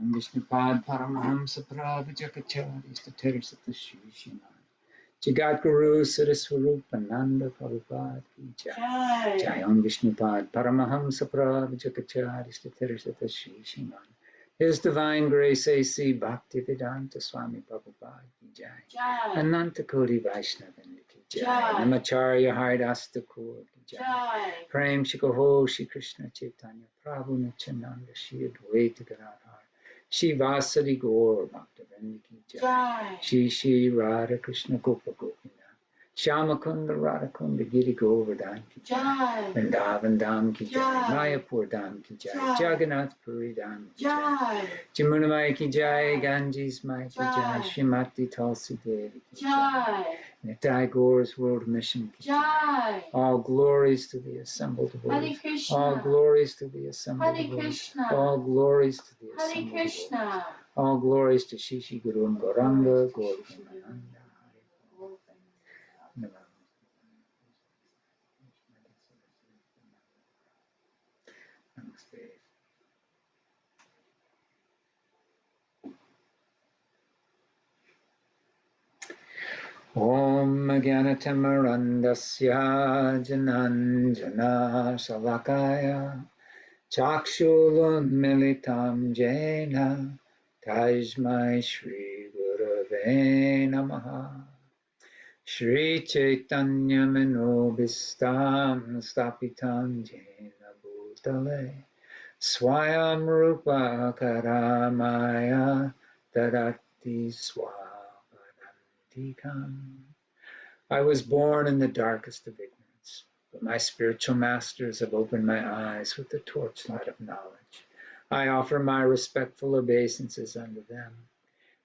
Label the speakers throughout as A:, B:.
A: Om Vishnupad Paramahamsa Prabhujakacharya Statirasata Śrīmad Jagat Guru Saraswarup Ananda Prabhupada Ki Jai. Jai Om Vishnupad Paramahamsa Prabhujakacharya Statirasata Śrīmad His Divine Grace A.C. Bhaktivedanta Swami Prabhupada Ki Jai. Ananta Koti Vaishnavanda Ki Jai. Namacharya Haridas Thakur Ki Jai. Prem Shikoho Shri Krishna Chaitanya Prabhu Nityananda Shri Advaita Gadadhar Shri Vasadi Gaur Bhaktivinoda Ki Jai. Shri Shri Radha Krishna Gopa Gopinath Shyamakunda Radhakunda Giri Govardhan Ki Jai. Vrindavan Dham Ki Jai. Mayapur Dham Ki Jai. Jagannath Puri Dham Ki Jai. Jamuna Mai Ki Jai. Ganges Mai Ki Jai. Srimati Tulsi Devi Ki Jai. Nitai Gaur's World Mission Ki Jai. All glories to the assembled devotees. All glories to the assembled devotees. All glories to the assembled devotees. All glories to Shishi Guru and Gauranga, Gaur Ananda. Namaste. Om Jnanatamurandasya Jananjana Salakaya Chakshulunmilitam Jena Tajmai Shri Gurave Namaha Shri Chaitanya Manobhistam Stapitam Jena Bhutale Swayam Rupa Karamaya Dadati Swapadantikam. I was born in the darkest of ignorance, but my spiritual masters have opened my eyes with the torchlight of knowledge. I offer my respectful obeisances unto them.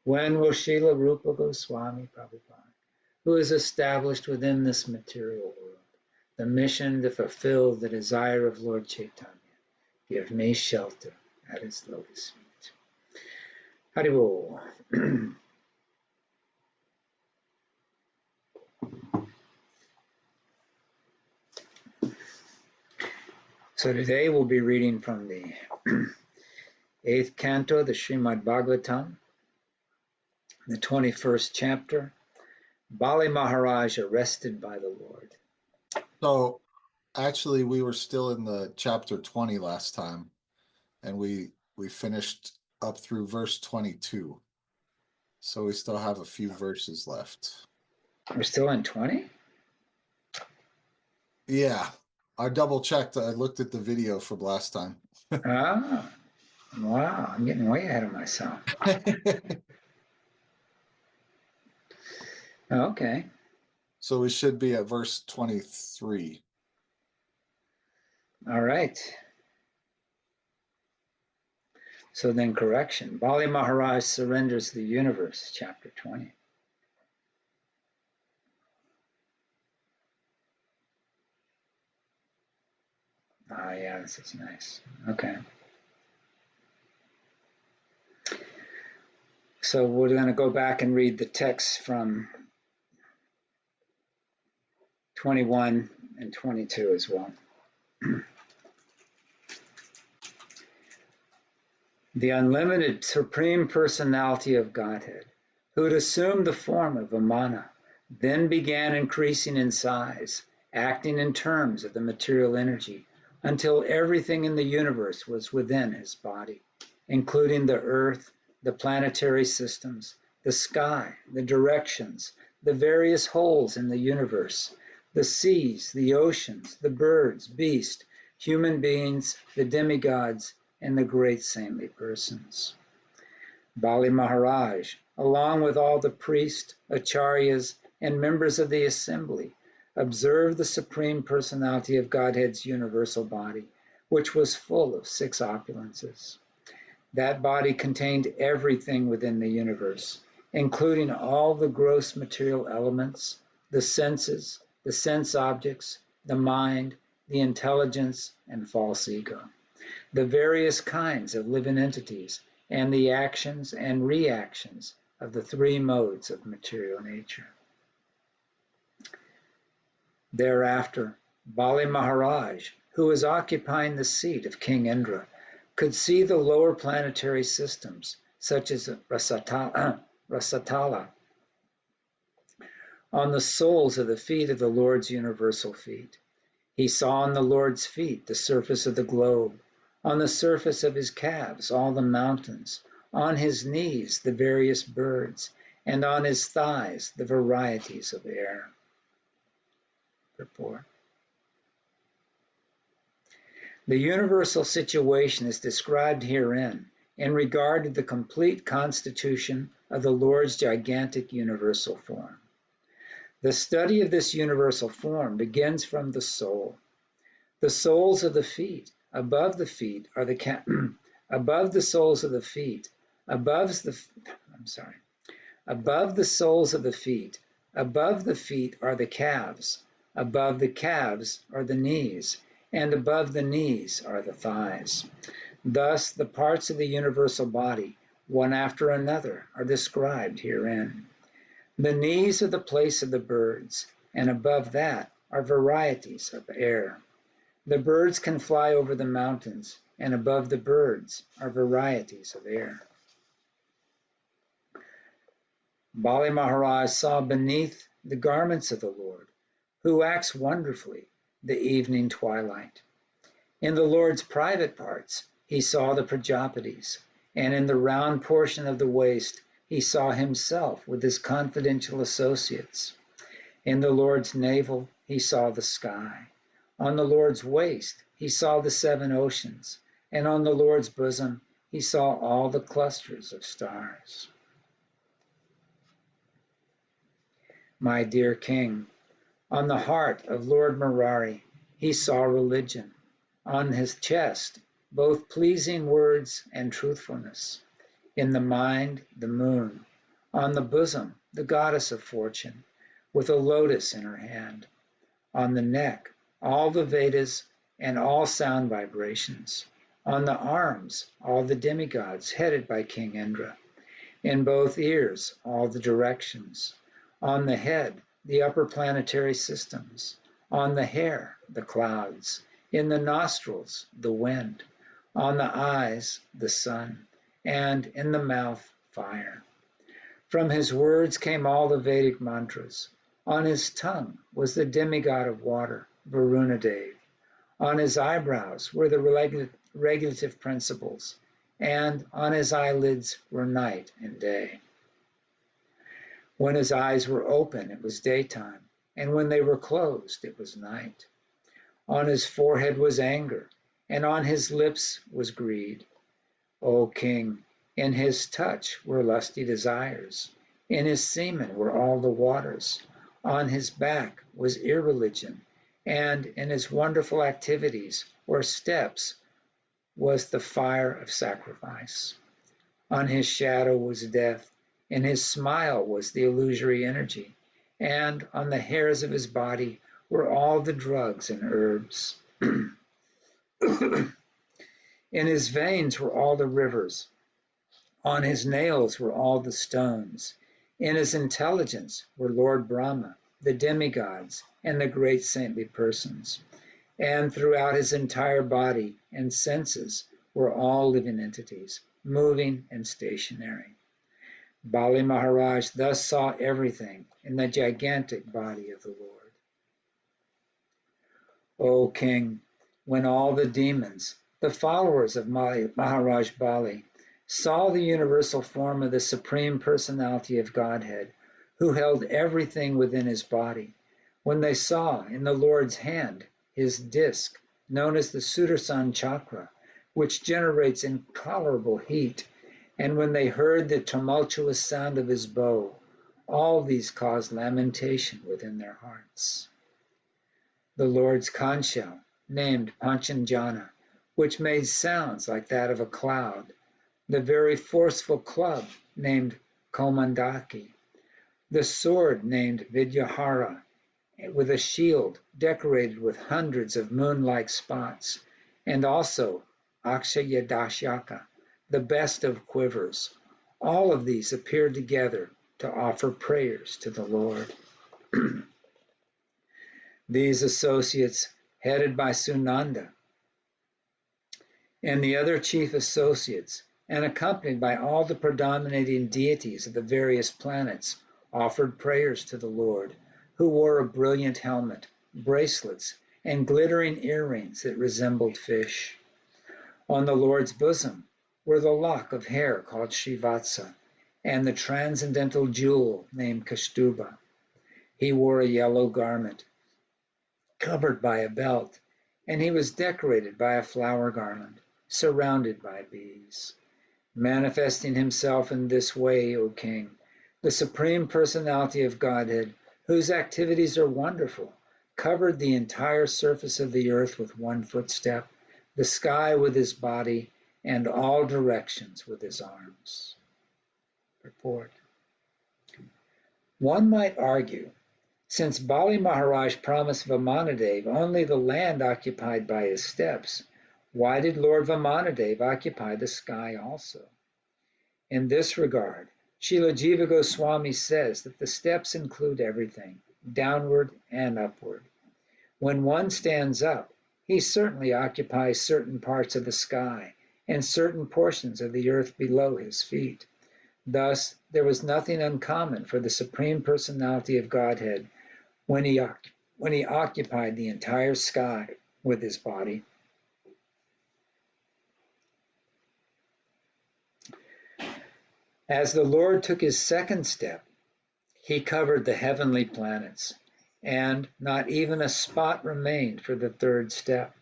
A: When will Srila Rupa Goswami Prabhupada, who is established within this material world, the mission to fulfill the desire of Lord Chaitanya, give me shelter at his lotus feet? Haribol. So today we'll be reading from the 8th canto, the Śrīmad Bhāgavatam, the 21st chapter, Bali Mahārāja arrested by the Lord.
B: So actually we were still in the chapter 20 last time, and we finished up through verse 22. So we still have a few verses left.
A: We're still in 20?
B: Yeah. I double checked. I looked at the video from last time.
A: Ah, wow. I'm getting way ahead of myself. Okay.
B: So we should be at verse 23.
A: All right. So then correction. Bali Mahārāja surrenders the universe, chapter 20. Ah, yeah, this is nice. Okay. So we're going to go back and read the text from 21 and 22 as well. The unlimited Supreme Personality of Godhead, who had assumed the form of Vamana, then began increasing in size, acting in terms of the material energy, until everything in the universe was within his body, including the earth, the planetary systems, the sky, the directions, the various holes in the universe, the seas, the oceans, the birds, beasts, human beings, the demigods, and the great saintly persons. Bali Mahārāja, along with all the priests, acharyas, and members of the assembly, observed the Supreme Personality of Godhead's universal body, which was full of 6 opulences. That body contained everything within the universe, including all the gross material elements, the senses, the sense objects, the mind, the intelligence, and false ego, the various kinds of living entities, and the actions and reactions of the 3 modes of material nature. Thereafter, Bali Mahārāja, who was occupying the seat of King Indra, could see the lower planetary systems, such as Rasatala, on the soles of the feet of the Lord's universal feet. He saw on the Lord's feet the surface of the globe, on the surface of his calves all the mountains, on his knees the various birds, and on his thighs the varieties of air. Purport. The universal situation is described herein in regard to the complete constitution of the Lord's gigantic universal form. The study of this universal form begins from the soul. The soles of the feet, above the feet are the above the soles of the feet, above the soles of the feet, above the feet are the calves, above the calves are the knees, and above the knees are the thighs. Thus, the parts of the universal body, one after another, are described herein. The knees are the place of the birds, and above that are varieties of air. The birds can fly over the mountains, and above the birds are varieties of air. Bali Mahārāja saw beneath the garments of the Lord, who acts wonderfully, the evening twilight. In the Lord's private parts, he saw the Prajapatis, and in the round portion of the waist, he saw himself with his confidential associates. In the Lord's navel, he saw the sky. On the Lord's waist, he saw the 7 oceans, and on the Lord's bosom, he saw all the clusters of stars. My dear king, on the heart of Lord Murari, he saw religion. On his chest, both pleasing words and truthfulness. In the mind, the moon. On the bosom, the goddess of fortune, with a lotus in her hand. On the neck, all the Vedas and all sound vibrations. On the arms, all the demigods headed by King Indra. In both ears, all the directions. On the head, the upper planetary systems. On the hair, the clouds. In the nostrils, the wind. On the eyes, the sun. And in the mouth, fire. From his words came all the Vedic mantras. On his tongue was the demigod of water, Varunadev. On his eyebrows were the regulative principles, and on his eyelids were night and day. When his eyes were open, it was daytime, and when they were closed, it was night. On his forehead was anger, and on his lips was greed. O king, in his touch were lusty desires. In his semen were all the waters. On his back was irreligion, and in his wonderful activities or steps was the fire of sacrifice. On his shadow was death. In his smile was the illusory energy, and on the hairs of his body were all the drugs and herbs. In his veins were all the rivers. On his nails were all the stones. In his intelligence were Lord Brahma, the demigods, and the great saintly persons. And throughout his entire body and senses were all living entities, moving and stationary. Bali Mahārāja thus saw everything in the gigantic body of the Lord. O king, when all the demons, the followers of Mahārāja Bali, saw the universal form of the Supreme Personality of Godhead, who held everything within his body, when they saw in the Lord's hand his disc, known as the Sudarshan Chakra, which generates intolerable heat, and when they heard the tumultuous sound of his bow, all these caused lamentation within their hearts. The Lord's conch shell, named Panchanjana, which made sounds like that of a cloud, the very forceful club named Komandaki, the sword named Vidyahara, with a shield decorated with hundreds of moon-like spots, and also Akshayadashyaka, the best of quivers. All of these appeared together to offer prayers to the Lord. These associates, headed by Sunanda, and the other chief associates, and accompanied by all the predominating deities of the various planets, offered prayers to the Lord, who wore a brilliant helmet, bracelets, and glittering earrings that resembled fish. On the Lord's bosom were the lock of hair called Srivatsa, and the transcendental jewel named Kaustubha. He wore a yellow garment, covered by a belt, and he was decorated by a flower garland, surrounded by bees. Manifesting himself in this way, O King, the Supreme Personality of Godhead, whose activities are wonderful, covered the entire surface of the earth with one footstep, the sky with his body, and all directions with his arms. Purport. One might argue, since Bali Mahārāja promised Vamanadeva only the land occupied by his steps, why did Lord Vamanadeva occupy the sky also? In this regard, Srila Jiva Goswami says that the steps include everything, downward and upward. When one stands up, he certainly occupies certain parts of the sky and certain portions of the earth below his feet. Thus, there was nothing uncommon for the Supreme Personality of Godhead when he occupied the entire sky with his body. As the Lord took his second step, he covered the heavenly planets, and not even a spot remained for the third step,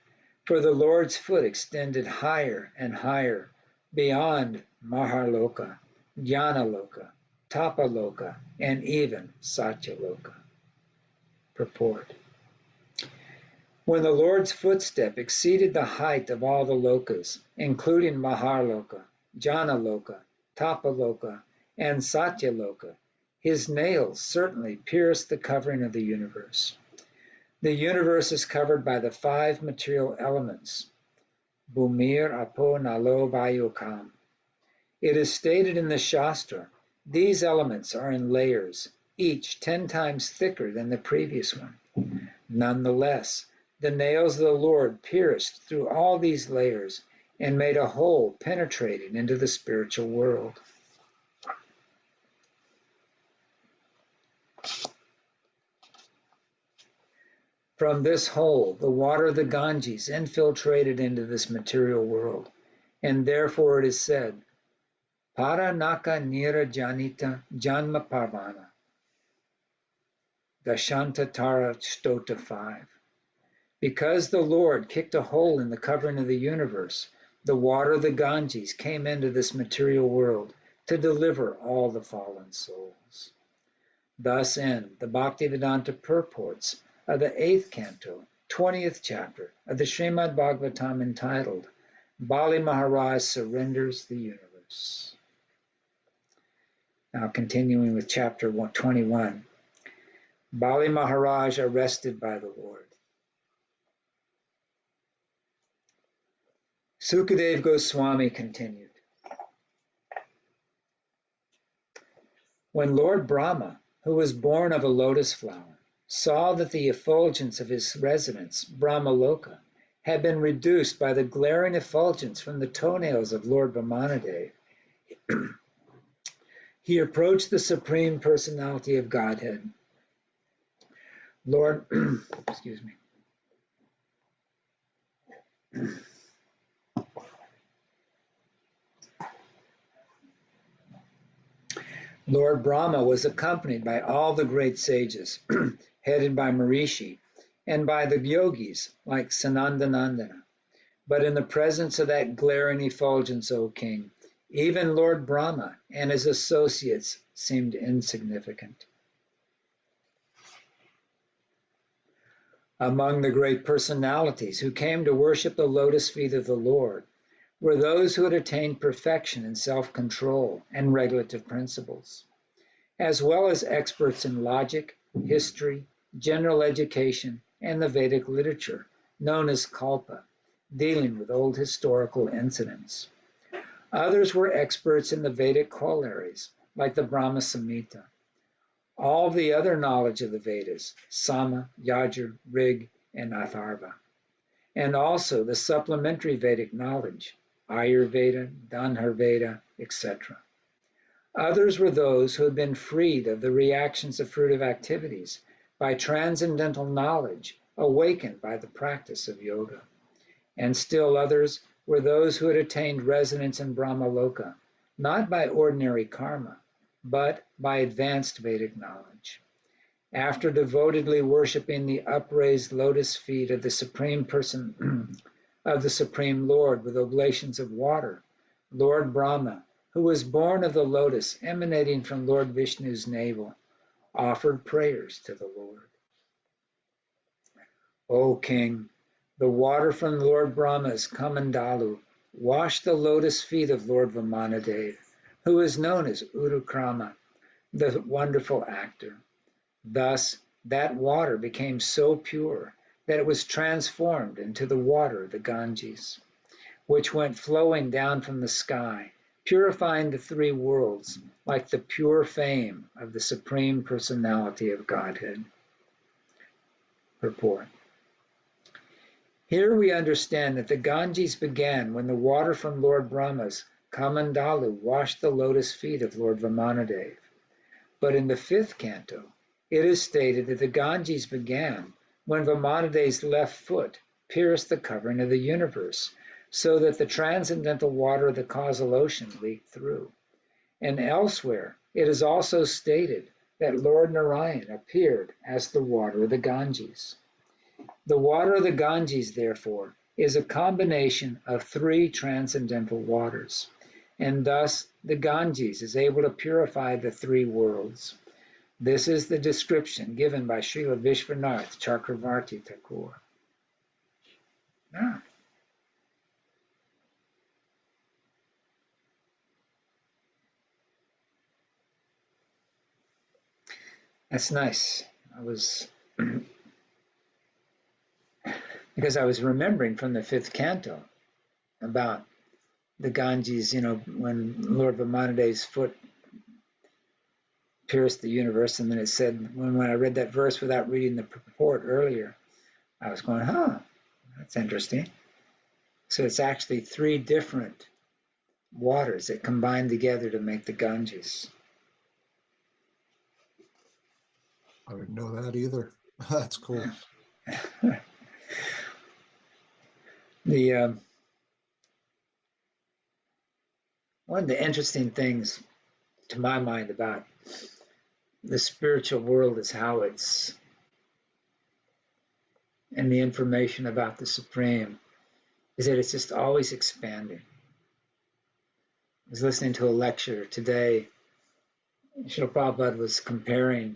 A: for the Lord's foot extended higher and higher beyond Mahārloka, Jnanaloka, Tapaloka, and even Satyaloka. Purport. When the Lord's footstep exceeded the height of all the lokas, including Mahārloka, Jnanaloka, Tapaloka, and Satyaloka, his nails certainly pierced the covering of the universe. The universe is covered by the 5 material elements, Bhumir, Apo, Nalo, Vayu, Kam. It is stated in the Shastra, these elements are in layers, each 10 times thicker than the previous one. Nonetheless, the nails of the Lord pierced through all these layers and made a hole penetrating into the spiritual world. From this hole, the water of the Ganges infiltrated into this material world, and therefore it is said, Paranaka Nira Janita Janma Parvana, Dashantatara Stota 5. Because the Lord kicked a hole in the covering of the universe, the water of the Ganges came into this material world to deliver all the fallen souls. Thus end the Bhaktivedanta purports of the 8th canto, 20th chapter of the Śrīmad Bhāgavatam entitled, Bali Mahārāja Surrenders the Universe. Now continuing with chapter 21, Bali Mahārāja arrested by the Lord. Sukadeva Goswami continued. When Lord Brahma, who was born of a lotus flower, saw that the effulgence of his residence, Brahmaloka, had been reduced by the glaring effulgence from the toenails of Lord Vamanadeva, he approached the Supreme Personality of Godhead. Lord, excuse me. Lord Brahma was accompanied by all the great sages, headed by Maharishi, and by the yogis like Sanandanandana. But in the presence of that glaring effulgence, O King, even Lord Brahma and his associates seemed insignificant. Among the great personalities who came to worship the lotus feet of the Lord were those who had attained perfection in self-control and regulative principles, as well as experts in logic, history, general education, and the Vedic literature, known as kalpa, dealing with old historical incidents. Others were experts in the Vedic corollaries, like the Brahma Samhita. All the other knowledge of the Vedas, Sama, Yajur, Rig, and Atharva. and also the supplementary Vedic knowledge, Ayurveda, Dhanurveda, etc. Others were those who had been freed of the reactions of fruitive activities by transcendental knowledge awakened by the practice of yoga. And still others were those who had attained residence in Brahmaloka, not by ordinary karma, but by advanced Vedic knowledge. After devotedly worshiping the upraised lotus feet of the Supreme Person of the Supreme Lord with oblations of water, Lord Brahma, who was born of the lotus emanating from Lord Vishnu's navel, offered prayers to the Lord. O King, the water from Lord Brahma's Kamandalu washed the lotus feet of Lord Vamanadev, who is known as Urukrama, the wonderful actor. Thus, that water became so pure that it was transformed into the water of the Ganges, which went flowing down from the sky, purifying the three worlds like the pure fame of the Supreme Personality of Godhead. Purport. Here we understand that the Ganges began when the water from Lord Brahma's Kamandalu washed the lotus feet of Lord Vamanadev. But in the 5th canto, it is stated that the Ganges began when Vamanadev's left foot pierced the covering of the universe, so that the transcendental water of the causal ocean leaked through. And elsewhere, it is also stated that Lord Narayan appeared as the water of the Ganges. The water of the Ganges, therefore, is a combination of 3 transcendental waters, and thus the Ganges is able to purify the 3 worlds. This is the description given by Srila Vishwanath Chakravarti Thakur. Ah. That's nice. Because I was remembering from the 5th canto about the Ganges, when Lord Vamanadev's foot pierced the universe, and then it said, when I read that verse without reading the purport earlier, I was going, that's interesting. So it's actually 3 different waters that combine together to make the Ganges.
B: I didn't know that either. That's cool.
A: One of the interesting things to my mind about the spiritual world is how it's, and the information about the Supreme, is that it's just always expanding. I was listening to a lecture today. Srila Prabhupada was comparing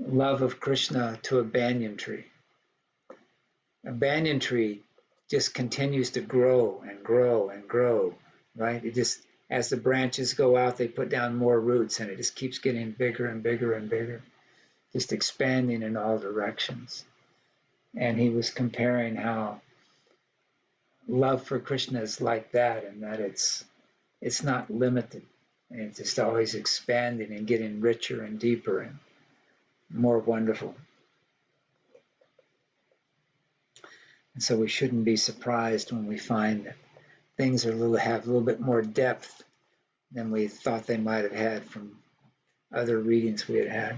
A: love of Krishna to a banyan tree. A banyan tree just continues to grow and grow and grow, right? It just, as the branches go out, they put down more roots, and it just keeps getting bigger and bigger and bigger, just expanding in all directions. And he was comparing how love for Krishna is like that, and that it's not limited, and it's just always expanding and getting richer and deeper and more wonderful. And so we shouldn't be surprised when we find that things have a little bit more depth than we thought they might have had from other readings we had had.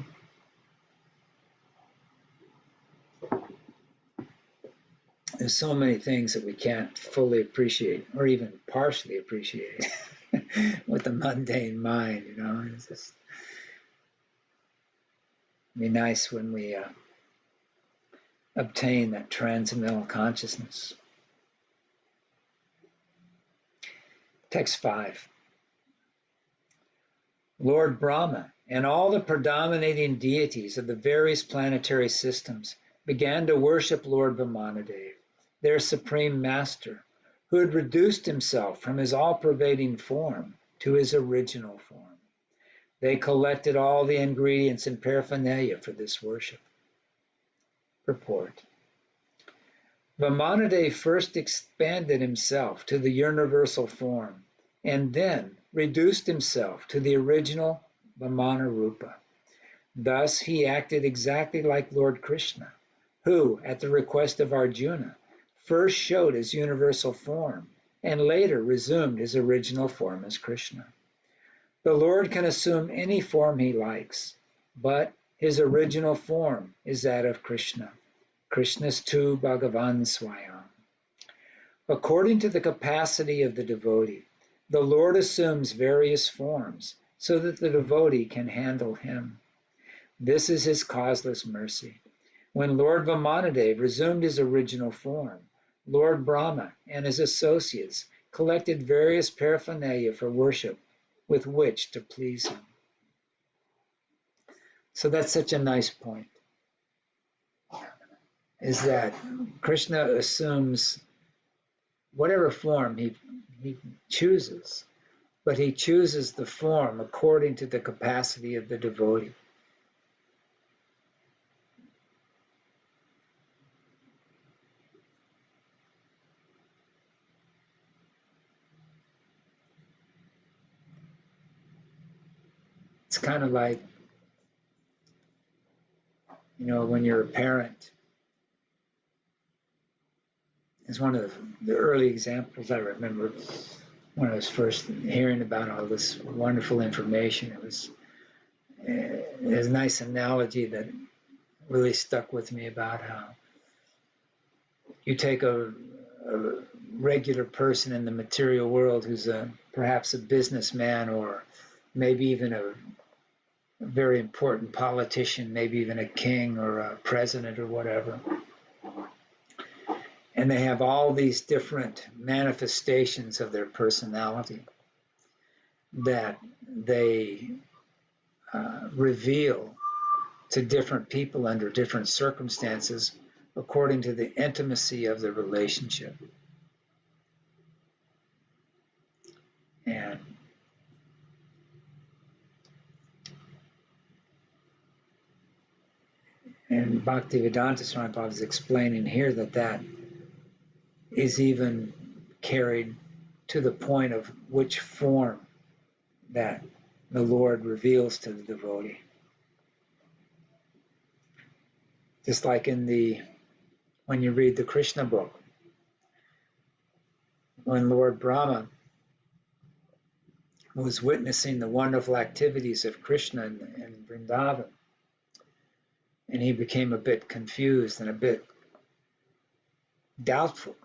A: There's so many things that we can't fully appreciate or even partially appreciate with the mundane mind, It's just be nice when we obtain that transcendental consciousness. Text 5. Lord Brahma and all the predominating deities of the various planetary systems began to worship Lord Vamanadev, their supreme master, who had reduced himself from his all-pervading form to his original form. They collected all the ingredients and paraphernalia for this worship. Purport. Vamanadev first expanded himself to the universal form, and then reduced himself to the original Vamana Rupa. Thus, he acted exactly like Lord Krishna, who, at the request of Arjuna, first showed his universal form and later resumed his original form as Krishna. The Lord can assume any form he likes, but his original form is that of Krishna. Krishnastu Bhagavan Swayam. According to the capacity of the devotee, the Lord assumes various forms so that the devotee can handle him. This is his causeless mercy. When Lord Vamanadev resumed his original form, Lord Brahma and his associates collected various paraphernalia for worship with which to please him. So that's such a nice point, is that Krishna assumes whatever form he chooses, but he chooses the form according to the capacity of the devotee. It's kind of like, when you're a parent. It's one of the early examples I remember when I was first hearing about all this wonderful information. It was a nice analogy that really stuck with me about how you take a regular person in the material world who's perhaps a businessman or maybe even a very important politician, maybe even a king or a president or whatever. And they have all these different manifestations of their personality that they reveal to different people under different circumstances according to the intimacy of the relationship. And Bhaktivedanta Swami Prabhupada is explaining here that is even carried to the point of which form that the Lord reveals to the devotee. Just like when you read the Krishna book, when Lord Brahma was witnessing the wonderful activities of Krishna in Vrindavan, and he became a bit confused and a bit doubtful,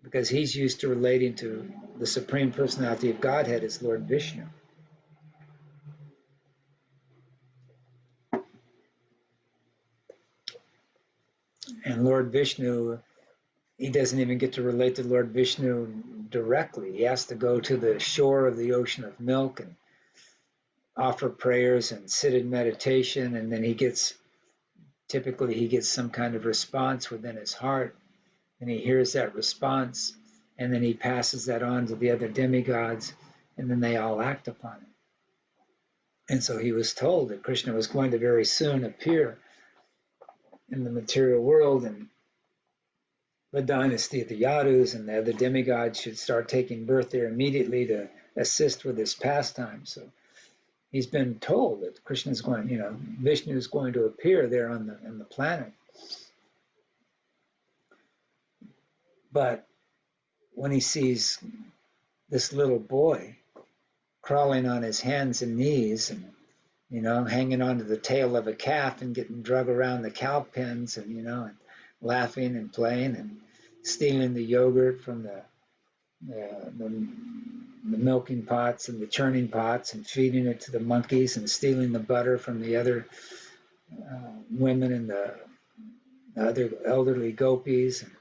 A: because he's used to relating to the Supreme Personality of Godhead as Lord Vishnu. And Lord Vishnu, he doesn't even get to relate to Lord Vishnu directly. He has to go to the shore of the ocean of milk and offer prayers and sit in meditation, and then typically he gets some kind of response within his heart, and he hears that response, and then he passes that on to the other demigods, and then they all act upon it. And so he was told that Krishna was going to very soon appear in the material world, and the dynasty of the Yadus and the other demigods should start taking birth there immediately to assist with his pastime. So he's been told that Krishna is going, Vishnu is going to appear there on the planet. But when he sees this little boy crawling on his hands and knees and, hanging onto the tail of a calf and getting drug around the cow pens and, and laughing and playing and stealing the yogurt from the milking pots and the churning pots and feeding it to the monkeys and stealing the butter from the other women and the other elderly gopis and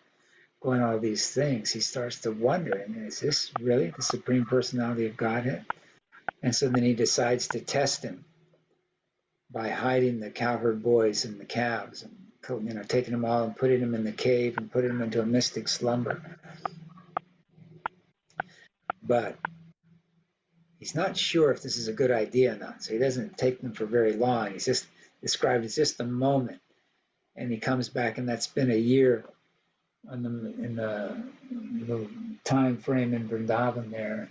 A: going all these things, he starts to wonder, is this really the Supreme Personality of Godhead? And so then he decides to test him by hiding the cowherd boys and the calves and taking them all and putting them in the cave and putting them into a mystic slumber. But he's not sure if this is a good idea or not, so he doesn't take them for very long. He's just described as just a moment, and he comes back, and that's been a year in the time frame in Vrindavan there,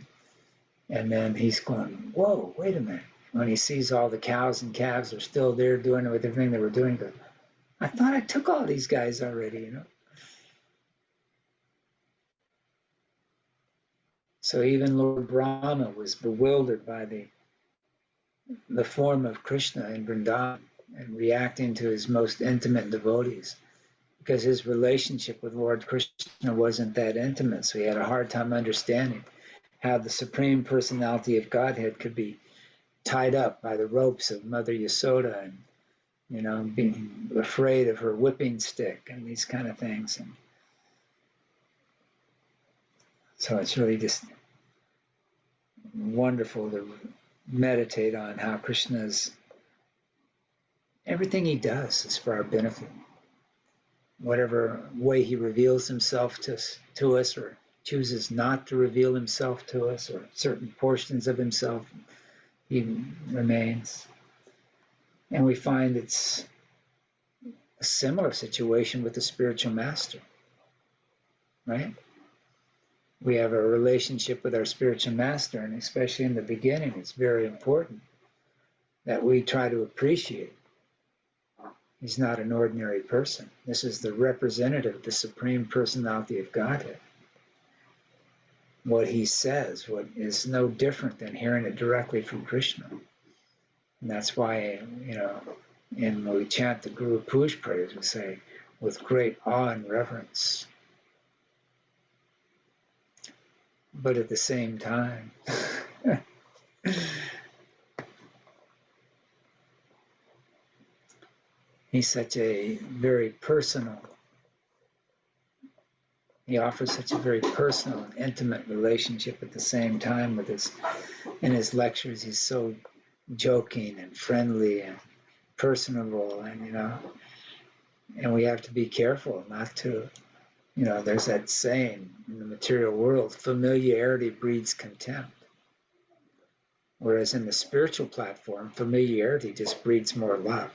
A: and then he's going, whoa, wait a minute, when he sees all the cows and calves are still there doing everything they were doing, he goes, I thought I took all these guys already, you know. So even Lord Brahma was bewildered by the form of Krishna in Vrindavan and reacting to his most intimate devotees, because his relationship with Lord Krishna wasn't that intimate. So he had a hard time understanding how the Supreme Personality of Godhead could be tied up by the ropes of Mother Yasoda and, you know, being afraid of her whipping stick and these kind of things. And so it's really just wonderful to meditate on how Krishna's, everything he does is for our benefit. Whatever way he reveals himself to us or chooses not to reveal himself to us, or certain portions of himself, he remains. And we find it's a similar situation with the spiritual master, right? We have a relationship with our spiritual master, and especially in the beginning, it's very important that we try to appreciate. He's not an ordinary person. This is the representative of the Supreme Personality of Godhead. What he says is no different than hearing it directly from Krishna. And that's why, you know, when we chant the Guru Puj prayers, we say, with great awe and reverence. But at the same time, he's such a very personal, he offers such a very personal and intimate relationship at the same time with his, in his lectures, he's so joking and friendly and personable, and, you know, and we have to be careful not to, you know, there's that saying in the material world, familiarity breeds contempt. Whereas in the spiritual platform, familiarity just breeds more love,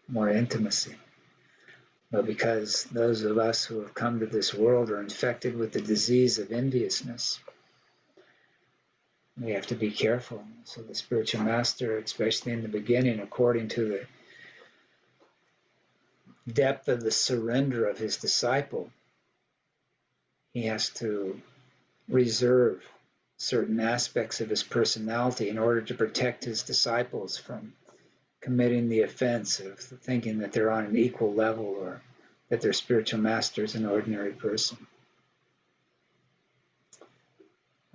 A: more intimacy. But because those of us who have come to this world are infected with the disease of enviousness, we have to be careful. So the spiritual master, especially in the beginning, according to the depth of the surrender of his disciple, he has to reserve certain aspects of his personality in order to protect his disciples from committing the offense of thinking that they're on an equal level or that their spiritual master is an ordinary person.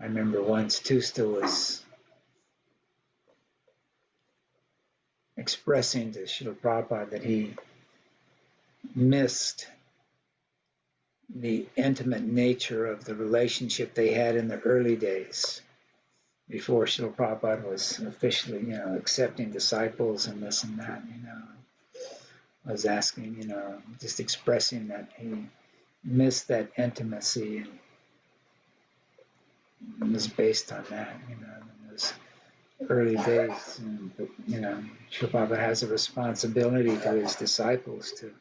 A: I remember once Tusta was expressing to Srila Prabhupada that he missed the intimate nature of the relationship they had in the early days before Srila Prabhupada was officially, you know, accepting disciples and this and that, you know. I was asking, you know, just expressing that he missed that intimacy, and it was based on that, you know, in those early days. But, you know, Srila Prabhupada has a responsibility to his disciples to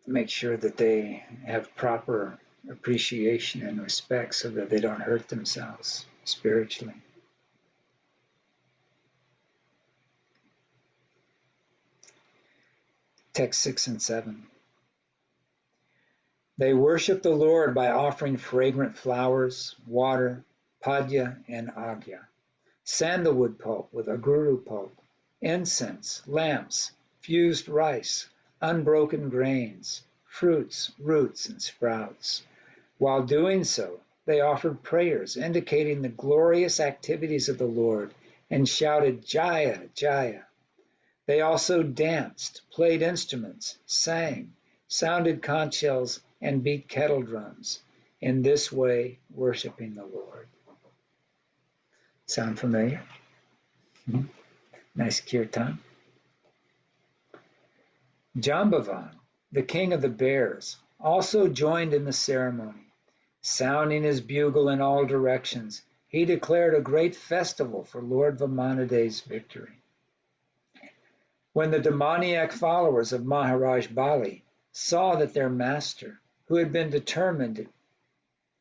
A: make sure that they have proper appreciation and respect so that they don't hurt themselves spiritually. Text 6 and 7. They worship the Lord by offering fragrant flowers, water, padya, and agya, sandalwood pulp with aguru pulp, incense, lamps, fused rice, unbroken grains, fruits, roots, and sprouts. While doing so, they offered prayers indicating the glorious activities of the Lord and shouted, Jaya, Jaya. They also danced, played instruments, sang, sounded conch shells, and beat kettle drums, in this way worshiping the Lord. Sound familiar? Mm-hmm. Nice kirtan. Jambavan, the king of the bears, also joined in the ceremony. Sounding his bugle in all directions, he declared a great festival for Lord Vamanadeva's victory. When the demoniac followers of Mahārāja Bali saw that their master, who had been determined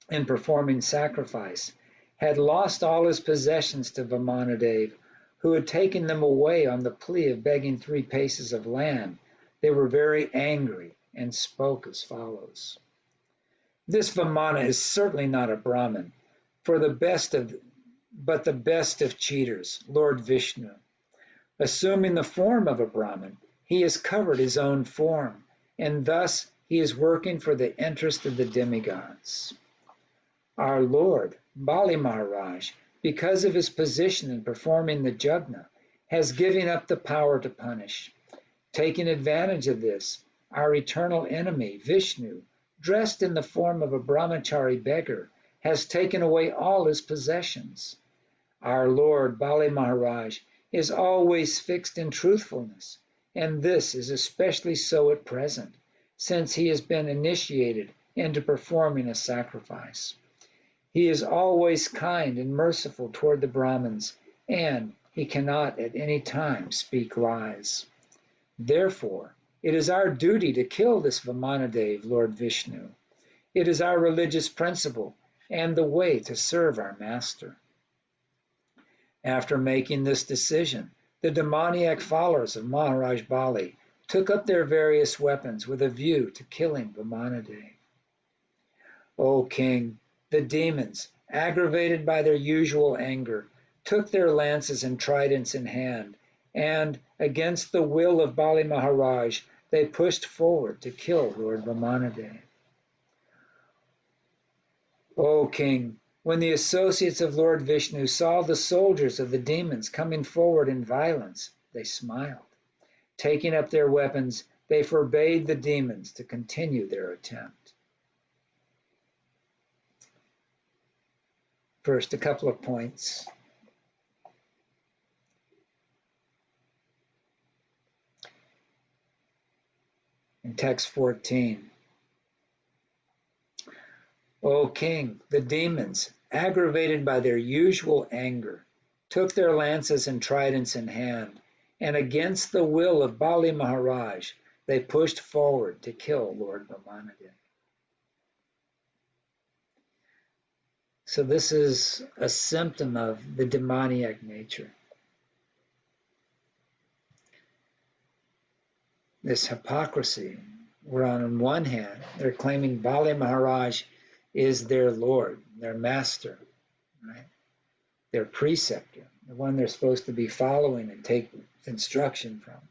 A: in performing sacrifice, had lost all his possessions to Vamanadeva, who had taken them away on the plea of begging 3 paces of land, they were very angry and spoke as follows. This Vamana is certainly not a Brahmin, but the best of cheaters, Lord Vishnu. Assuming the form of a Brahmin, he has covered his own form, and thus he is working for the interest of the demigods. Our Lord, Bali Mahārāja, because of his position in performing the yajna, has given up the power to punish. Taking advantage of this, our eternal enemy, Vishnu, dressed in the form of a brahmachari beggar, has taken away all his possessions. Our Lord, Bali Mahārāja, is always fixed in truthfulness, and this is especially so at present, since he has been initiated into performing a sacrifice. He is always kind and merciful toward the Brahmins, and he cannot at any time speak lies. Therefore, it is our duty to kill this Vamanadeva, Lord Vishnu. It is our religious principle and the way to serve our master. After making this decision, the demoniac followers of Mahārāja Bali took up their various weapons with a view to killing Vamanadeva. O king, the demons, aggravated by their usual anger, took their lances and tridents in hand, and, against the will of Bali Mahārāja, they pushed forward to kill Lord Vamanadeva. O king, when the associates of Lord Vishnu saw the soldiers of the demons coming forward in violence, they smiled. Taking up their weapons, they forbade the demons to continue their attempt. First, a couple of points. In text 14, O king, the demons, aggravated by their usual anger, took their lances and tridents in hand, and against the will of Bali Mahārāja, they pushed forward to kill Lord Vamanadeva. So this is a symptom of the demoniac nature. This hypocrisy, where on one hand, they're claiming Bali Mahārāja is their Lord, their master, right? Their preceptor, the one they're supposed to be following and take instruction from.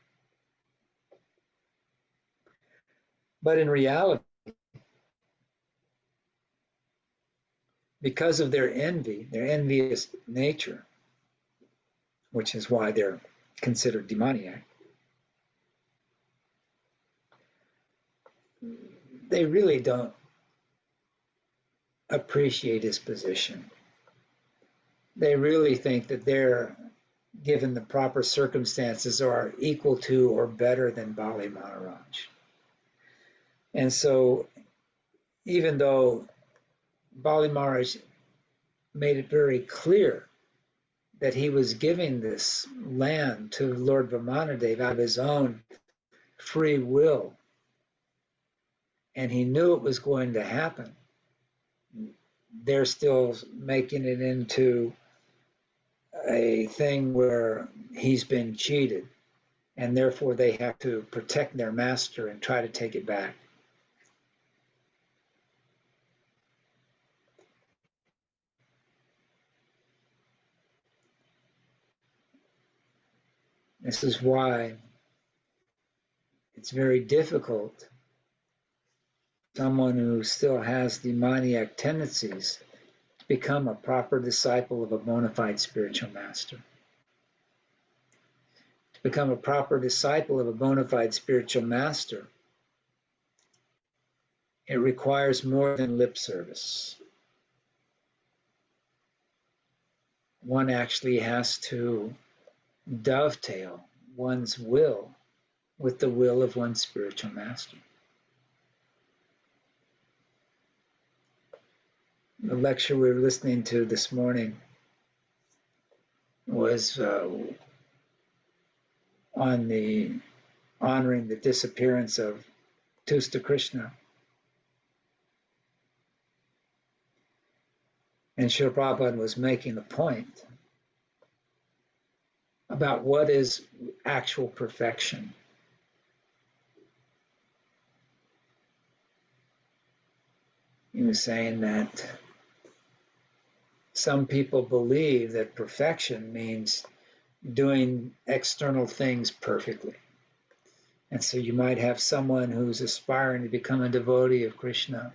A: But in reality, because of their envy, their envious nature, which is why they're considered demoniac, they really don't appreciate his position. They really think that they're given the proper circumstances or are equal to or better than Bali Mahārāja. And so even though Bali Mahārāja made it very clear that he was giving this land to Lord Vamanadeva out of his own free will, and he knew it was going to happen, they're still making it into a thing where he's been cheated, and therefore they have to protect their master and try to take it back. This is why it's very difficult for someone who still has demoniac tendencies to become a proper disciple of a bona fide spiritual master. To become a proper disciple of a bona fide spiritual master, it requires more than lip service. One actually has to dovetail one's will with the will of one's spiritual master. The lecture we were listening to this morning was on the honoring the disappearance of Drsya Krsna. And Srila Prabhupada was making the point about what is actual perfection. He was saying that some people believe that perfection means doing external things perfectly. And so you might have someone who's aspiring to become a devotee of Krishna,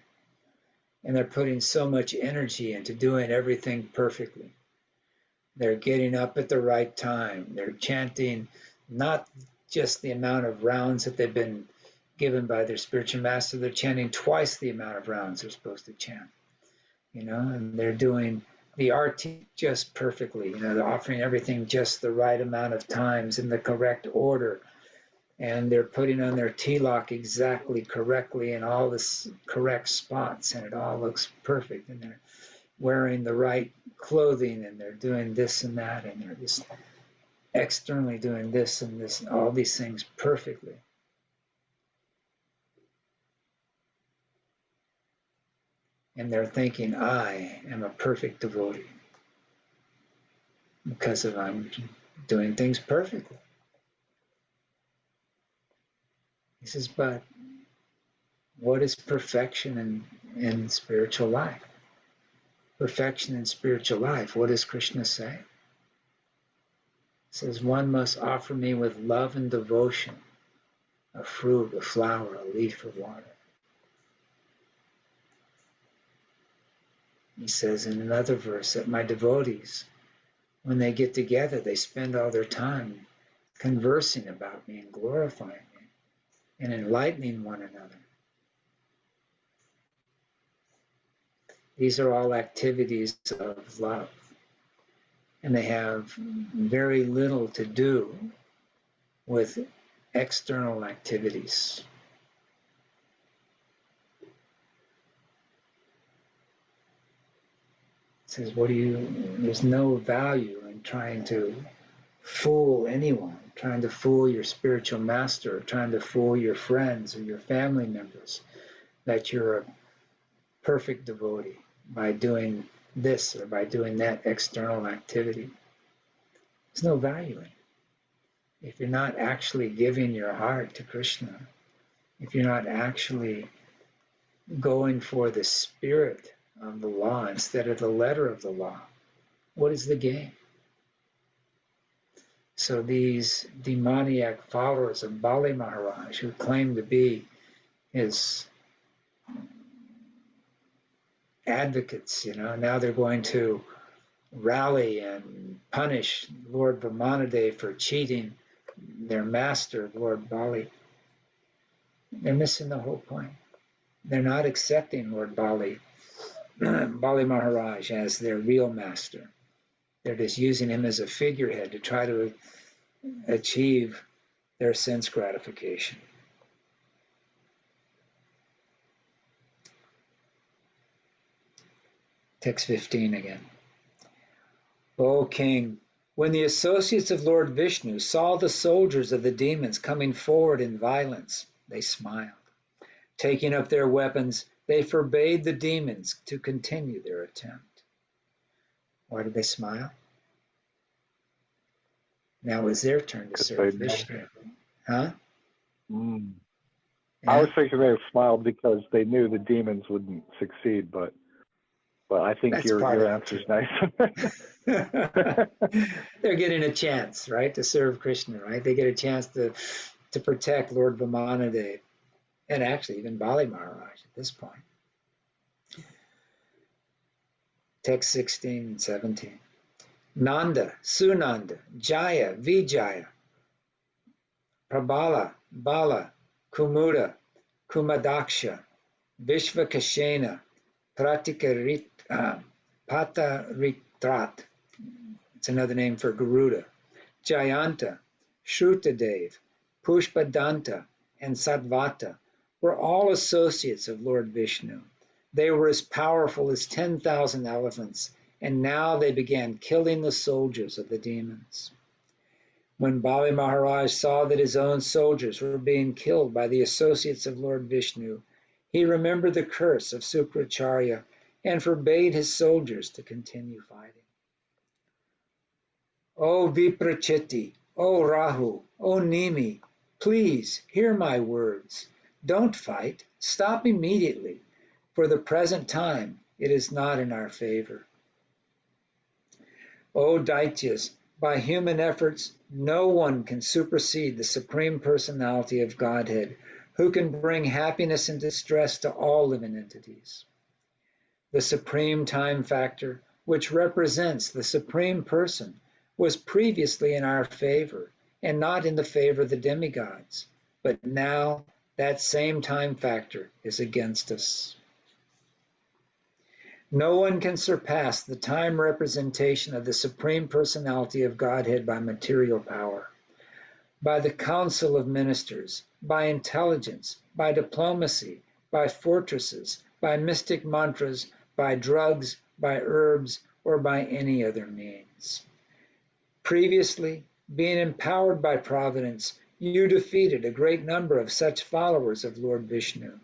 A: and they're putting so much energy into doing everything perfectly. They're getting up at the right time. They're chanting not just the amount of rounds that they've been given by their spiritual master, they're chanting twice the amount of rounds they're supposed to chant, and they're doing the arti just perfectly, they're offering everything just the right amount of times in the correct order, and they're putting on their tilak exactly correctly in all the correct spots, and it all looks perfect, and they're wearing the right clothing, and they're doing this and that, and they're just externally doing this and this, all these things perfectly. And they're thinking, I am a perfect devotee because I'm doing things perfectly. He says, but what is perfection in spiritual life? Perfection in spiritual life, what does Krishna say? He says, one must offer me with love and devotion a fruit, a flower, a leaf of water. He says in another verse that my devotees, when they get together, they spend all their time conversing about me and glorifying me and enlightening one another. These are all activities of love, and they have very little to do with external activities. Says, there's no value in trying to fool anyone, trying to fool your spiritual master, trying to fool your friends or your family members that you're a perfect devotee by doing this or by doing that external activity. There's no value in it. If you're not actually giving your heart to Krishna, if you're not actually going for the spirit of the law instead of the letter of the law, what is the gain? So these demoniac followers of Bali Mahārāja who claim to be his advocates, now they're going to rally and punish Lord Vamanadev for cheating their master, Lord Bali. They're missing the whole point. They're not accepting Lord Bali Mahārāja as their real master. They're just using him as a figurehead to try to achieve their sense gratification. Text 15 again. O king, when the associates of Lord Vishnu saw the soldiers of the demons coming forward in violence, they smiled. Taking up their weapons, they forbade the demons to continue their attempt. Why did they smile? Now it was their turn to serve Vishnu. Huh?
C: Yeah.
A: Yeah?
C: I was thinking they smiled because they knew the demons wouldn't succeed, but I think
A: That's
C: your answer's nice.
A: They're getting a chance, right, to serve Krishna, right? They get a chance to protect Lord Vamanadev, and actually even Bali Mahārāja at this point. Text 16 and 17. Nanda, Sunanda, Jaya, Vijaya, Prabala, Bala, Kumuda, Kumadaksha, Vishvakashena, Pataritrat, it's another name for Garuda, Jayanta, Shrutadev, Pushpadanta, and Satvata were all associates of Lord Vishnu. They were as powerful as 10,000 elephants, and now they began killing the soldiers of the demons. When Bali Mahārāja saw that his own soldiers were being killed by the associates of Lord Vishnu, he remembered the curse of Sukracharya and forbade his soldiers to continue fighting. O Viprachiti, O Rahu, O Nimi, please hear my words. Don't fight. Stop immediately. For the present time, it is not in our favor. O Daityas, by human efforts, no one can supersede the Supreme Personality of Godhead, who can bring happiness and distress to all living entities. The Supreme Time Factor, which represents the Supreme Person, was previously in our favor and not in the favor of the demigods, but now that same time factor is against us. No one can surpass the time representation of the Supreme Personality of Godhead by material power, by the council of ministers, by intelligence, by diplomacy, by fortresses, by mystic mantras, by drugs, by herbs, or by any other means. Previously, being empowered by providence, you defeated a great number of such followers of Lord Vishnu.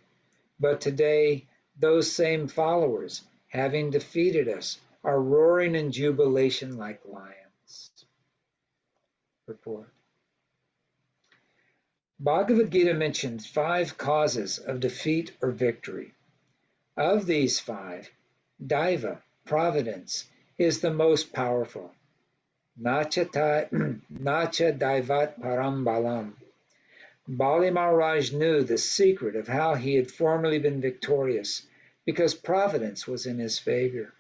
A: But today, those same followers, having defeated us, are roaring in jubilation like lions. Purport. Bhagavad Gita mentions 5 causes of defeat or victory. Of these 5, Daiva, providence, is the most powerful. Nacha Daivat Param Balam. Bali Mahārāja knew the secret of how he had formerly been victorious, because providence was in his favor.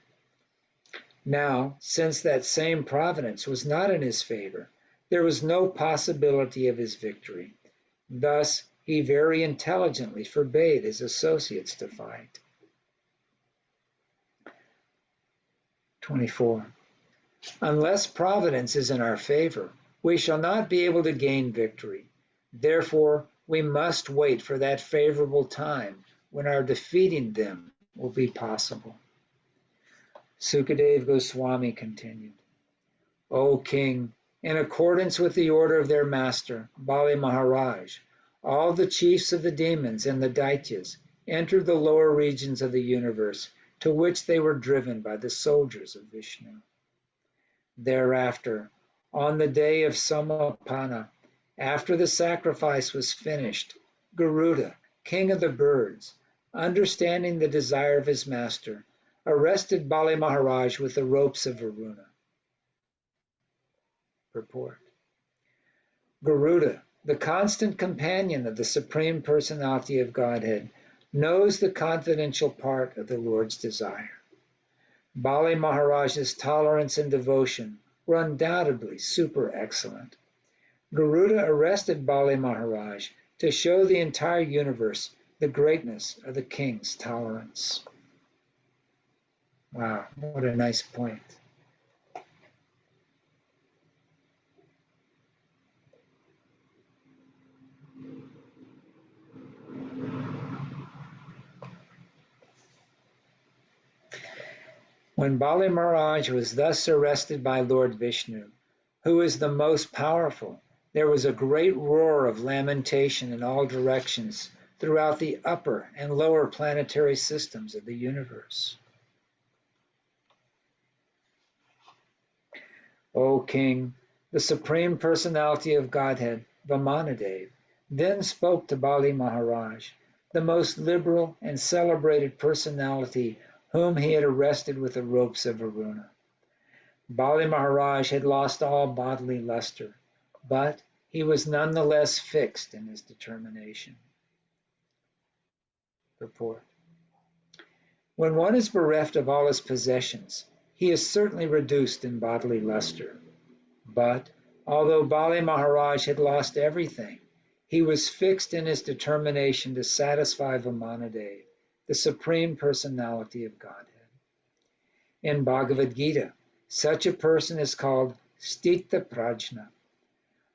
A: Now, since that same providence was not in his favor, there was no possibility of his victory. Thus, he very intelligently forbade his associates to fight. 24. Unless providence is in our favor, we shall not be able to gain victory. Therefore, we must wait for that favorable time when our defeating them will be possible. Sukadeva Goswami continued, O king, in accordance with the order of their master, Bali Mahārāja, all the chiefs of the demons and the Daityas entered the lower regions of the universe, to which they were driven by the soldiers of Vishnu. Thereafter, on the day of Samapana, after the sacrifice was finished, Garuda, king of the birds, understanding the desire of his master, arrested Bali Mahārāja with the ropes of Varuna. Purport. Garuda, the constant companion of the Supreme Personality of Godhead, knows the confidential part of the Lord's desire. Bali Mahārāja's tolerance and devotion were undoubtedly super excellent. Garuda arrested Bali Mahārāja to show the entire universe the greatness of the king's tolerance. Wow, what a nice point. When Bali Mahārāja was thus arrested by Lord Vishnu, who is the most powerful, there was a great roar of lamentation in all directions throughout the upper and lower planetary systems of the universe. O king, the Supreme Personality of Godhead, Vamanadeva, then spoke to Bali Mahārāja, the most liberal and celebrated personality whom he had arrested with the ropes of Varuna. Bali Mahārāja had lost all bodily luster, but he was nonetheless fixed in his determination. Purport. When one is bereft of all his possessions, he is certainly reduced in bodily luster. But although Bali Mahārāja had lost everything, he was fixed in his determination to satisfy Vamanadeva, the Supreme Personality of Godhead. In Bhagavad Gita, such a person is called Stita Prajna.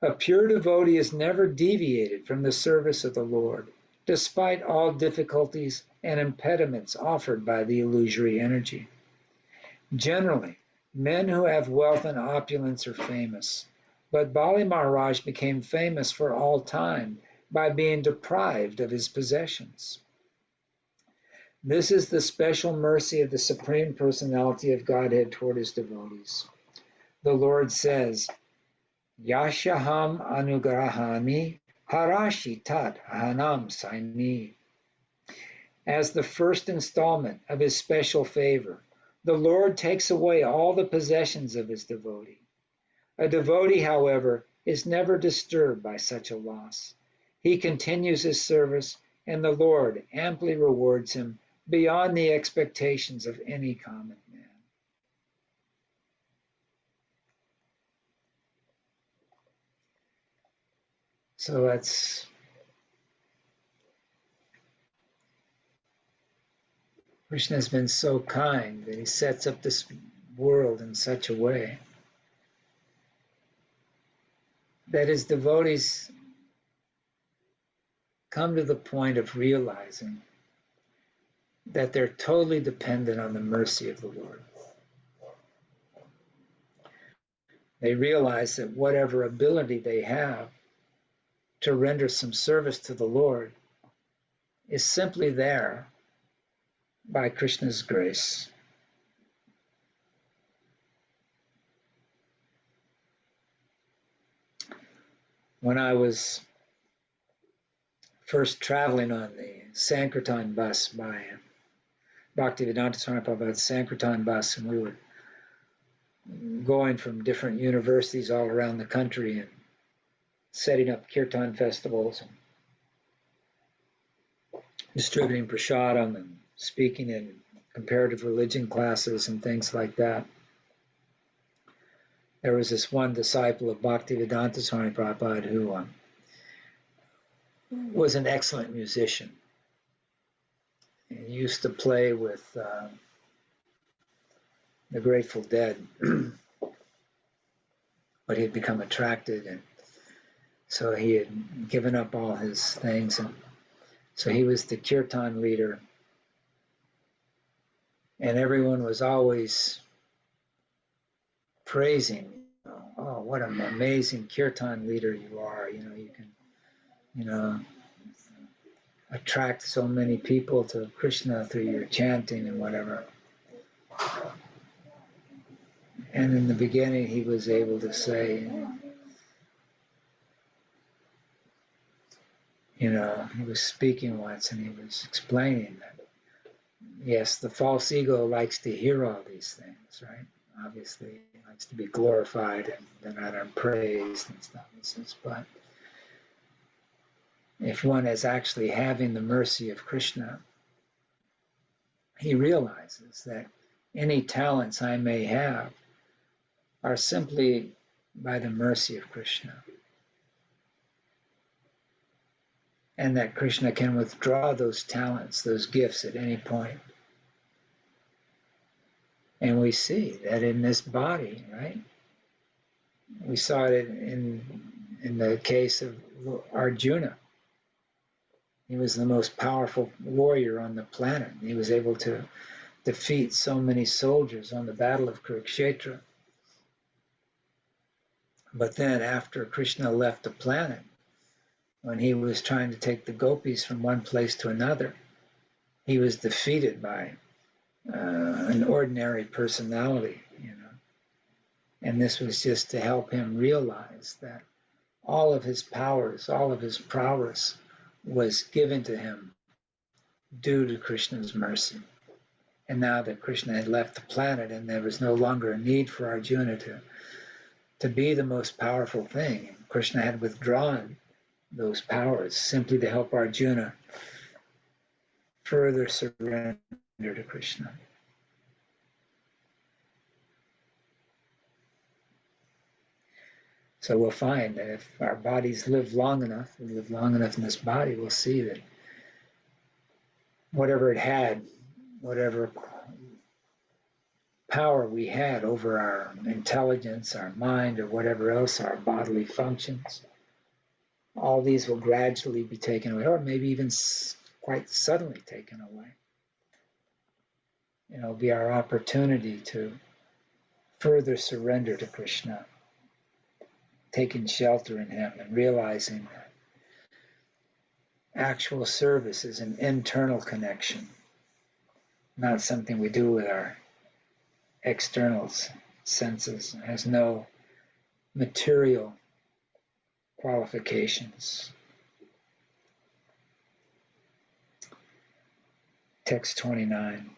A: A pure devotee is never deviated from the service of the Lord, despite all difficulties and impediments offered by the illusory energy. Generally, men who have wealth and opulence are famous, but Bali Mahārāja became famous for all time by being deprived of his possessions. This is the special mercy of the Supreme Personality of Godhead toward his devotees. The Lord says, Yashaham anugrahami harashi tat ahanam saini. As the first installment of his special favor, the Lord takes away all the possessions of his devotee. A devotee, however, is never disturbed by such a loss. He continues his service, and the Lord amply rewards him beyond the expectations of any common man. So that's Krishna has been so kind that he sets up this world in such a way that his devotees come to the point of realizing that they're totally dependent on the mercy of the Lord. They realize that whatever ability they have to render some service to the Lord is simply there by Krishna's grace. When I was first traveling on the Sankirtan bus by Bhaktivedanta Swami Prabhupada's Sankirtan bus, and we were going from different universities all around the country and setting up kirtan festivals and distributing prasadam and speaking in comparative religion classes and things like that. There was this one disciple of Bhaktivedanta Swami Prabhupada who was an excellent musician. He used to play with the Grateful Dead, but he had become attracted, and so he had given up all his things, and so he was the kirtan leader, and everyone was always praising, oh, what an amazing kirtan leader you are. You can, attract so many people to Krishna through your chanting and whatever. And in the beginning, he was able to say, he was speaking once and he was explaining that, yes, the false ego likes to hear all these things, right? Obviously, it likes to be glorified and then praised and stuff. He says, but if one is actually having the mercy of Krishna, he realizes that any talents I may have are simply by the mercy of Krishna. And that Krishna can withdraw those talents, those gifts at any point. And we see that in this body, right? We saw it in the case of Arjuna. He was the most powerful warrior on the planet. He was able to defeat so many soldiers on the battle of Kurukshetra. But then after Krishna left the planet, when he was trying to take the gopis from one place to another, he was defeated by an ordinary personality, And this was just to help him realize that all of his powers, all of his prowess was given to him due to Krishna's mercy. And now that Krishna had left the planet and there was no longer a need for Arjuna to be the most powerful thing, Krishna had withdrawn those powers simply to help Arjuna further surrender to Krishna. So we'll find that if our bodies live long enough, we live long enough in this body, we'll see that whatever it had, whatever power we had over our intelligence, our mind, or whatever else, our bodily functions, all these will gradually be taken away, or maybe even quite suddenly taken away. It'll be our opportunity to further surrender to Krishna, taking shelter in him and realizing that actual service is an internal connection. not something we do with our external senses. It has no material qualifications. Text 29.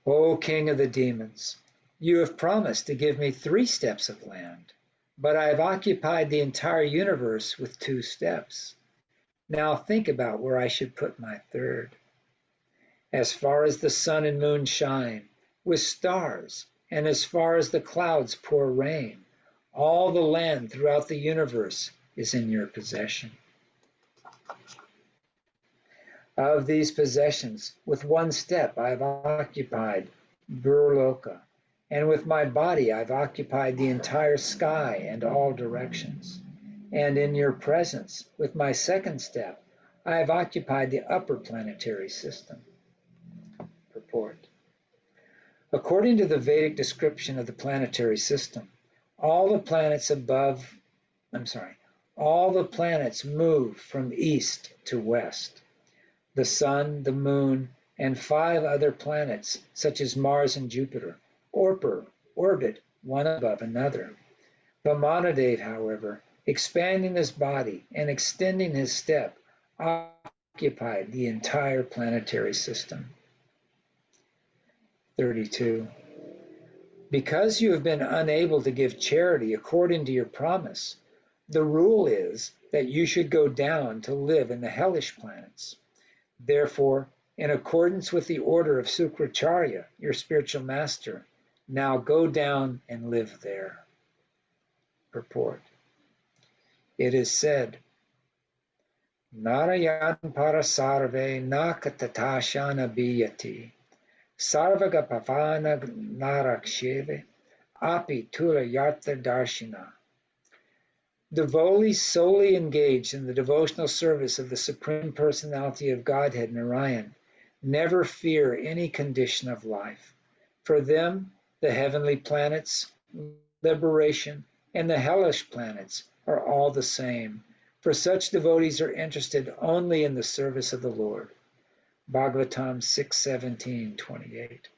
A: O King of the demons, you have promised to give me 3 steps of land, but I have occupied the entire universe with 2 steps. Now think about where I should put my 3rd. As far as the sun and moon shine, with stars, and as far as the clouds pour rain, all the land throughout the universe is in your possession. Of these possessions, with 1 step I have occupied Burloka, and with my body I've occupied the entire sky and all directions. And in your presence, with my 2nd step, I have occupied the upper planetary system. Purport. According to the Vedic description of the planetary system, all the planets move from east to west. The sun, the moon, and 5 other planets, such as Mars and Jupiter, orbit one above another. Mahārāja, however, expanding his body and extending his step, occupied the entire planetary system. 32. Because you have been unable to give charity according to your promise, the rule is that you should go down to live in the hellish planets. Therefore, in accordance with the order of Sukracharya, your spiritual master, now go down and live there. Purport. It is said, Narayan parasarve nakatatashana biyati sarvagapavana naraksheve api tula yartha darshina. Devotees solely engaged in the devotional service of the Supreme Personality of Godhead, Narayan, never fear any condition of life. For them, the heavenly planets, liberation, and the hellish planets are all the same, for such devotees are interested only in the service of the Lord. Bhāgavatam 6:17-28.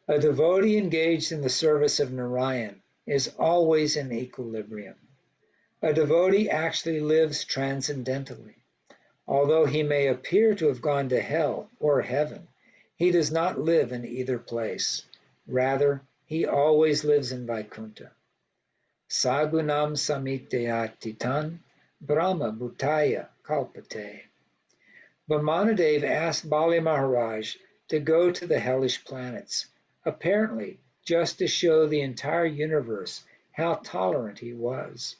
A: A devotee engaged in the service of Narayan is always in equilibrium. A devotee actually lives transcendentally. Although he may appear to have gone to hell or heaven, he does not live in either place. Rather, he always lives in Vaikuntha. Sagunam samitayatitan Brahma bhutaya kalpate. Mahārāja asked Bali Mahārāja to go to the hellish planets, apparently just to show the entire universe how tolerant he was,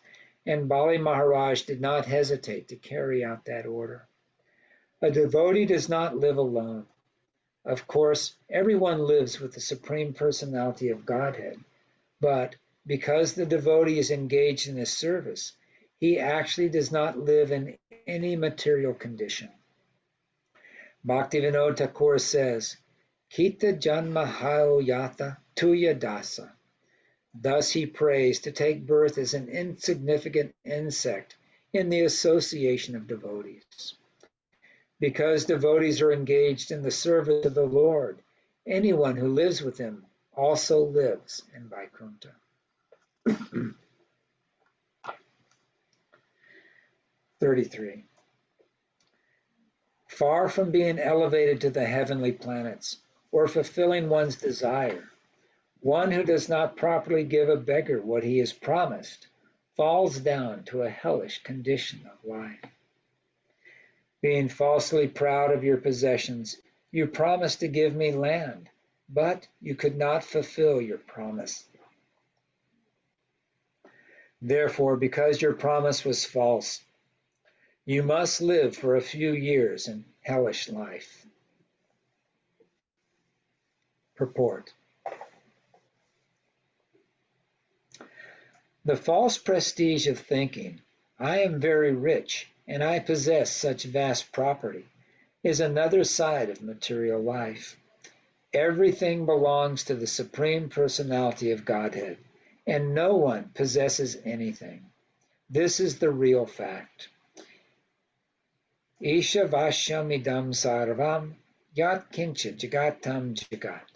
A: and Bali Mahārāja did not hesitate to carry out that order. A devotee does not live alone. Of course, everyone lives with the Supreme Personality of Godhead, but because the devotee is engaged in his service, he actually does not live in any material condition. Bhaktivinoda Thakur says, Kita janma hao yata tuya dasa. Thus he prays to take birth as an insignificant insect in the association of devotees. Because devotees are engaged in the service of the Lord, anyone who lives with him also lives in Vaikuntha. 33. Far from being elevated to the heavenly planets or fulfilling one's desire, one who does not properly give a beggar what he is promised falls down to a hellish condition of life. Being falsely proud of your possessions, you promised to give me land, but you could not fulfill your promise. Therefore, because your promise was false, you must live for a few years in hellish life. Purport. The false prestige of thinking, I am very rich and I possess such vast property, is another side of material life. Everything belongs to the Supreme Personality of Godhead, and no one possesses anything. This is the real fact. Isha vashyamidam sarvam Yat Kinchit Jagatam Jagat.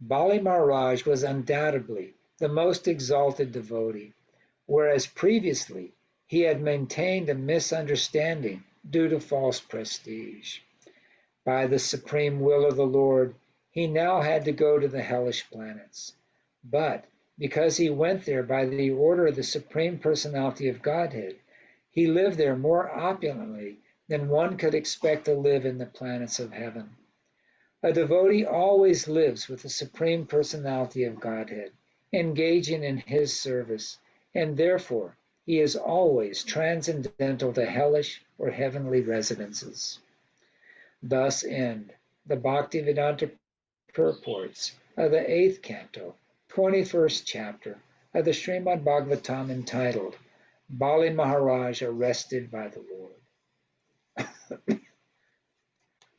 A: Bali Mahārāja was undoubtedly the most exalted devotee, whereas previously he had maintained a misunderstanding due to false prestige. By the supreme will of the Lord, he now had to go to the hellish planets. But because he went there by the order of the Supreme Personality of Godhead, he lived there more opulently than one could expect to live in the planets of heaven. A devotee always lives with the Supreme Personality of Godhead, engaging in his service, and therefore he is always transcendental to hellish or heavenly residences. Thus end the Bhaktivedanta purports of the 8th canto, 21st chapter of the Śrīmad Bhāgavatam entitled, Bali Mahārāja Arrested by the Lord.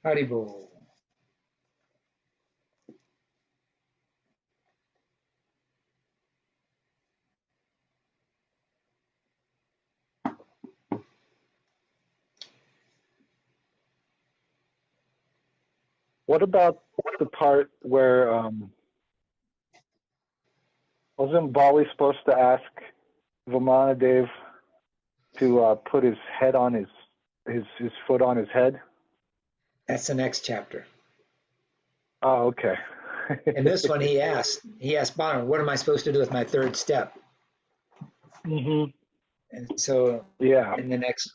A: Haribol.
C: What about the part where wasn't Bali supposed to ask Vamanadev to put his head on his foot on his head?
A: That's the next chapter.
C: Oh, okay.
A: In this one, he asked Bali, what am I supposed to do with my third step?
C: Mm-hmm.
A: And so,
C: Yeah.
A: in the next,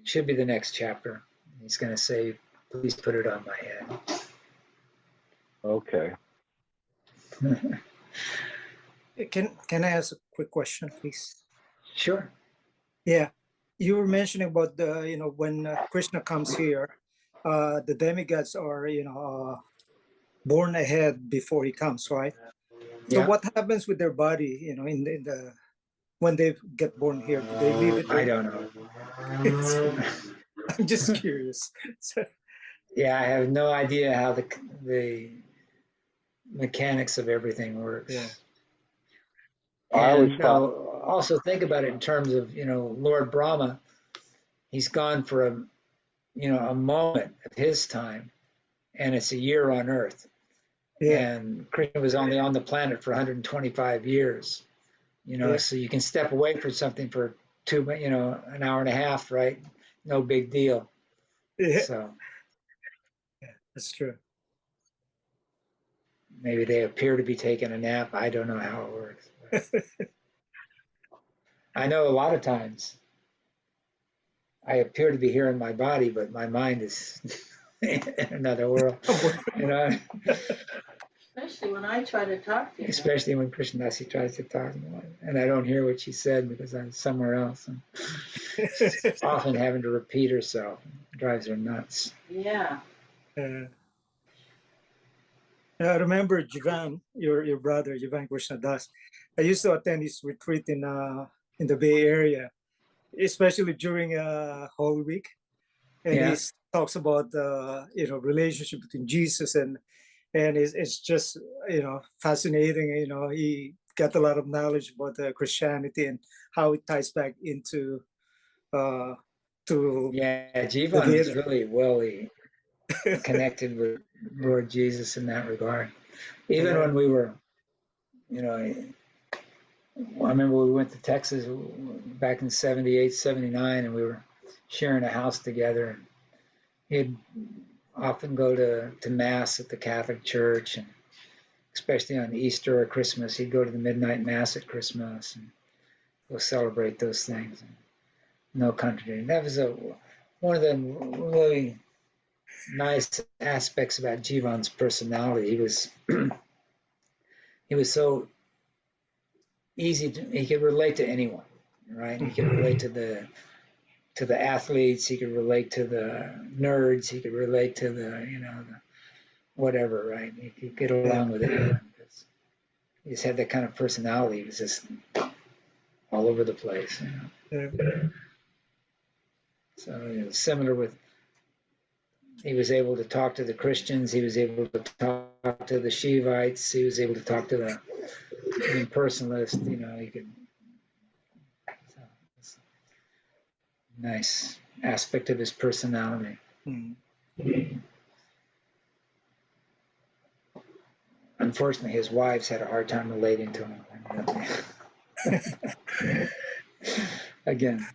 A: should be the next chapter, he's going to say, please put it on my head.
C: Okay.
D: Can I ask a quick question, please?
A: Sure.
D: Yeah, you were mentioning about the when Krishna comes here, the demigods are born ahead before he comes, right? So
A: Yeah.
D: what happens with their body, in the when they get born here? Do they leave it?
A: I don't know.
D: I'm just curious. So,
A: Yeah, I have no idea how the mechanics of everything works.
D: Yeah.
C: I always
A: And
C: thought,
A: also think about it in terms of Lord Brahma. He's gone for a moment of his time, and it's a year on Earth.
D: yeah,
A: And Krishna was only on the planet for 125 years.
D: Yeah.
A: So you can step away from something for an hour and a half, right? No big deal.
D: yeah,
A: So
D: that's true.
A: maybe they appear to be taking a nap. I don't know how it works. I know a lot of times I appear to be here in my body, but my mind is in another world.
E: Especially when I try to talk to you.
A: Especially when Krishnadasi tries to talk to me, and I don't hear what she said because I'm somewhere else. And often having to repeat herself drives her nuts.
E: Yeah.
D: I remember Jivan, your brother, Jivan Krishnadas. I used to attend his retreat in the Bay Area, especially during Holy Week, and
A: Yeah.
D: he talks about relationship between Jesus and it's just fascinating. He got a lot of knowledge about Christianity and how it ties back into to
A: Yeah, Jiva is really connected with Lord Jesus in that regard. Even when we were, I remember we went to Texas back in 78, 79, and we were sharing a house together. He'd often go to Mass at the Catholic Church, and especially on Easter or Christmas, he'd go to the midnight Mass at Christmas and go celebrate those things. No contradiction. That was one of the really nice aspects about Jivan's personality. He was so easy he could relate to anyone, right? He could relate to the athletes, he could relate to the nerds, he could relate to the whatever, right? He could get along with everyone. He just had that kind of personality. He was just all over the place. So similar with, he was able to talk to the Christians, he was able to talk to the Shivites, he was able to talk to the impersonalists, he could. So it's a nice aspect of his personality.
D: Mm.
A: Unfortunately, his wives had a hard time relating to him. Again.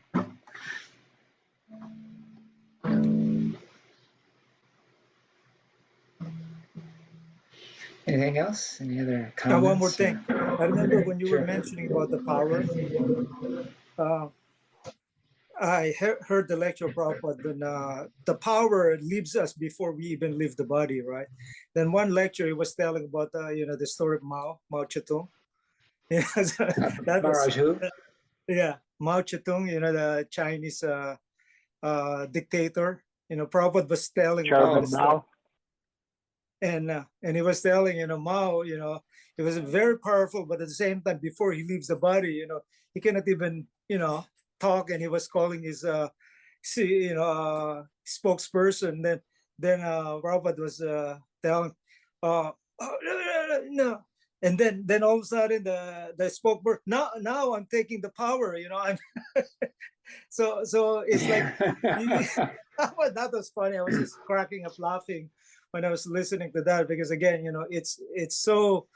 A: Anything else? Any other comments?
D: One more thing. I remember when you
A: Sure.
D: were mentioning about the power. I heard the lecture of Prabhupada when the power leaves us before we even leave the body, right? Then one lecture he was telling about the story of Mao Zedong. Yeah, so that was
A: Mahārāja who?
D: yeah, Mao Zedong, the Chinese dictator. Prabhupada was telling about
C: Chairman
D: the story.
C: Mao.
D: And he was telling, Mao, he was very powerful, but at the same time, before he leaves the body, he cannot even, talk. And he was calling his, spokesperson. Then Prabhupada was telling, no. And then all of a sudden the spokesperson, now I'm taking the power, I'm so it's like that was funny. I was just cracking up laughing when I was listening to that, because again, it's so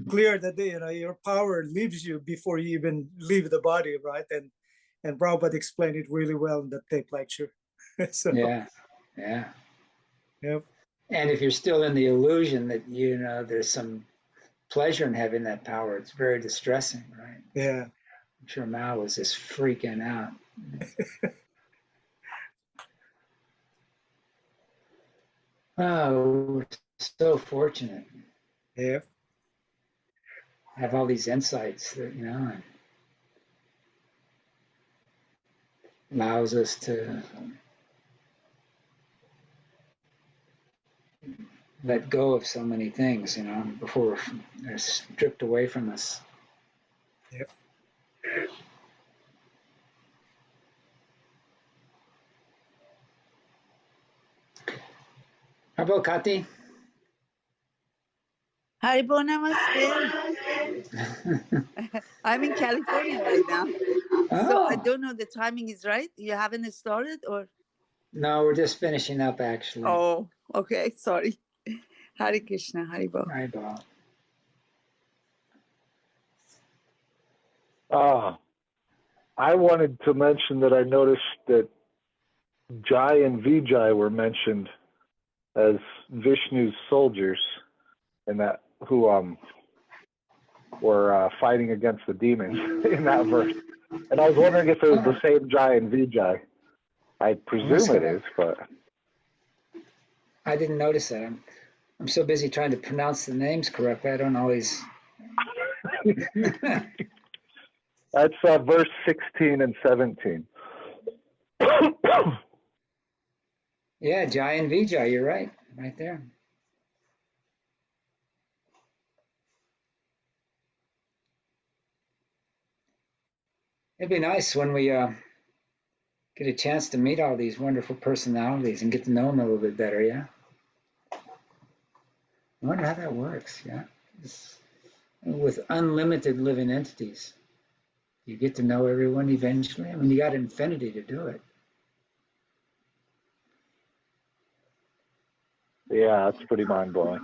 D: clear that your power leaves you before you even leave the body, right? And Prabhupada explained it really well in the tape lecture. So
A: yeah.
D: yep.
A: And if you're still in the illusion that there's some pleasure in having that power, it's very distressing, right?
D: Yeah.
A: I'm sure Mao was just freaking out. Oh, we're so fortunate.
D: Yeah.
A: Have all these insights that and allows us to let go of so many things, before they're stripped away from us.
D: Yep.
A: How about Kati?
F: Haribo Namaste. I'm in California right now. So I don't know the timing is right. You haven't started or?
A: No, we're just finishing up actually.
F: Oh, okay. Sorry. Hare Krishna, Haribo.
A: Haribo.
C: I wanted to mention that I noticed that Jai and Vijay were mentioned as Vishnu's soldiers, and that who were fighting against the demons in that verse. And I was wondering if it was the same Jai and Vijay. I presume it is, but
A: I didn't notice that. I'm so busy trying to pronounce the names correctly. I don't always.
C: That's verse 16 and 17.
A: Yeah, Jai and Vijay, you're right there. It'd be nice when we get a chance to meet all these wonderful personalities and get to know them a little bit better, yeah? I wonder how that works, yeah? With unlimited living entities, you get to know everyone eventually. I mean, you got infinity to do it.
C: Yeah, that's pretty mind-blowing.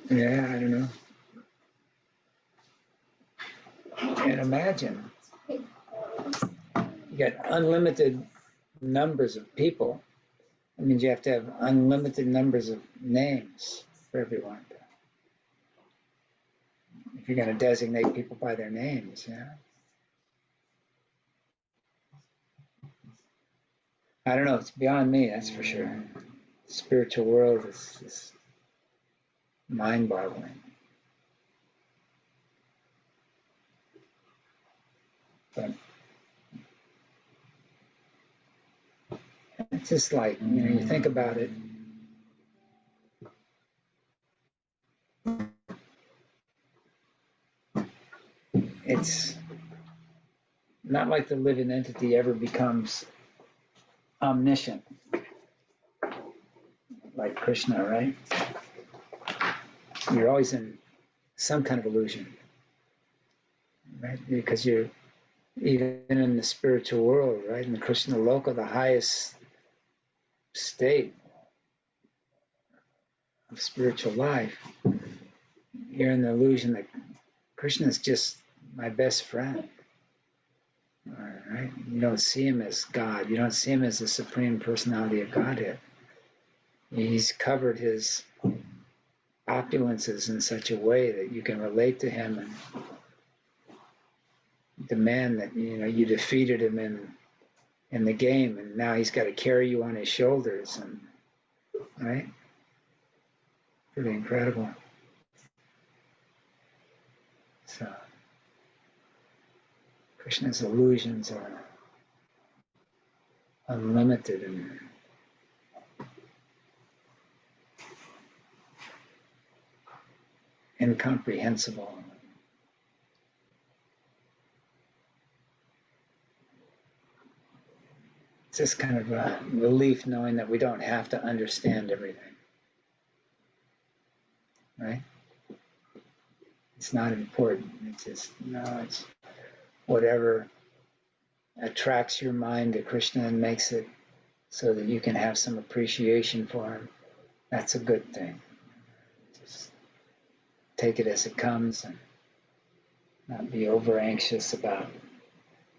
A: Yeah, I don't know. You can't imagine. You got unlimited numbers of people. That means you have to have unlimited numbers of names for everyone. If you're going to designate people by their names, yeah. I don't know. It's beyond me, that's for sure. The spiritual world is mind-boggling. But it's just like, you think about it. It's not like the living entity ever becomes omniscient, like Krishna, right? You're always in some kind of illusion, right? Because you're even in the spiritual world, right? In the Krishna Loka, the highest state of spiritual life, you're in the illusion that Krishna is just my best friend. All right? You don't see him as God. You don't see him as the Supreme Personality of Godhead. He's covered his opulences in such a way that you can relate to him and demand that you defeated him in the game, and now he's got to carry you on his shoulders, and right? Pretty incredible. So Krishna's illusions are unlimited and incomprehensible. It's just kind of a relief knowing that we don't have to understand everything, right? It's not important. It's just, it's whatever attracts your mind to Krishna and makes it so that you can have some appreciation for him. That's a good thing. Just take it as it comes and not be over anxious about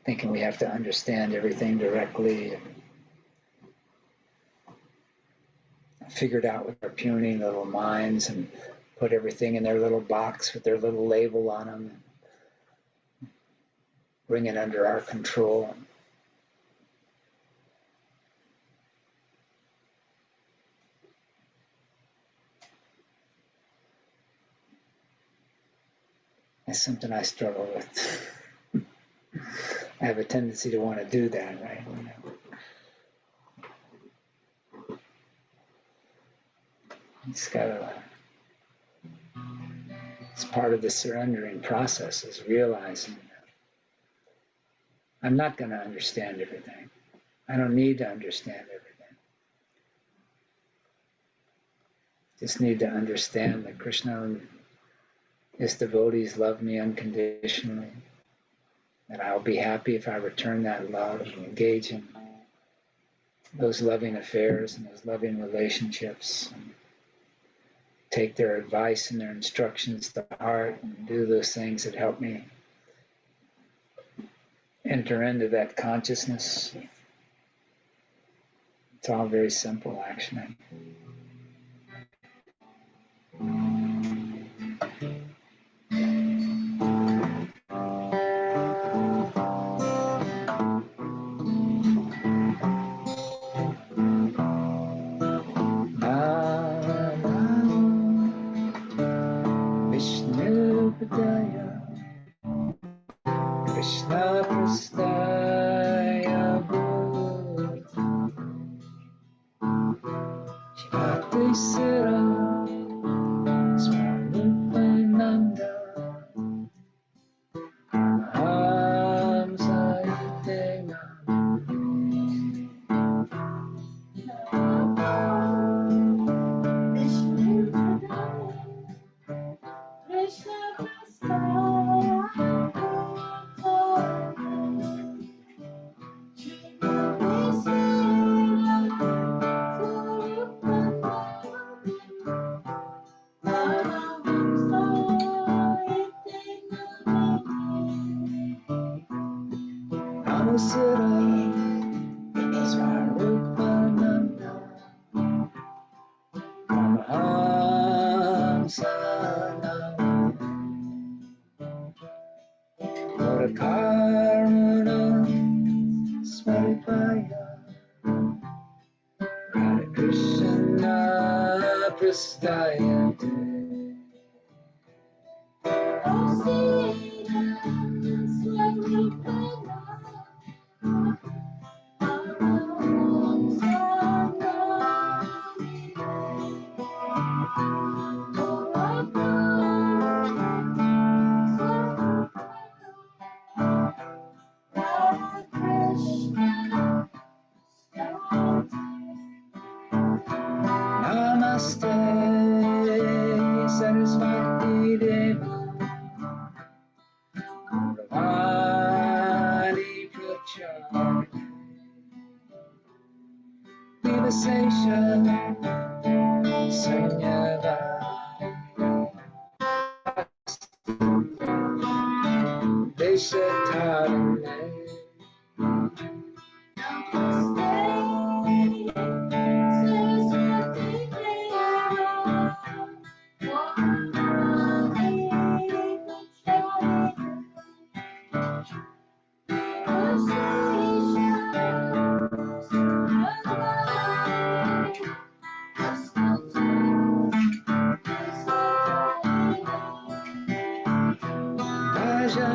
A: thinking we have to understand everything directly and figure it out with our puny little minds and put everything in their little box with their little label on them, bring it under our control. It's something I struggle with. I have a tendency to want to do that, right? It's part of the surrendering process, is realizing I'm not going to understand everything. I don't need to understand everything. Just need to understand that Krishna and his devotees love me unconditionally, that I'll be happy if I return that love and engage in those loving affairs and those loving relationships, and take their advice and their instructions to heart and do those things that help me enter into that consciousness. It's all very simple, actually. Drsya Krsna Ananda Namaste.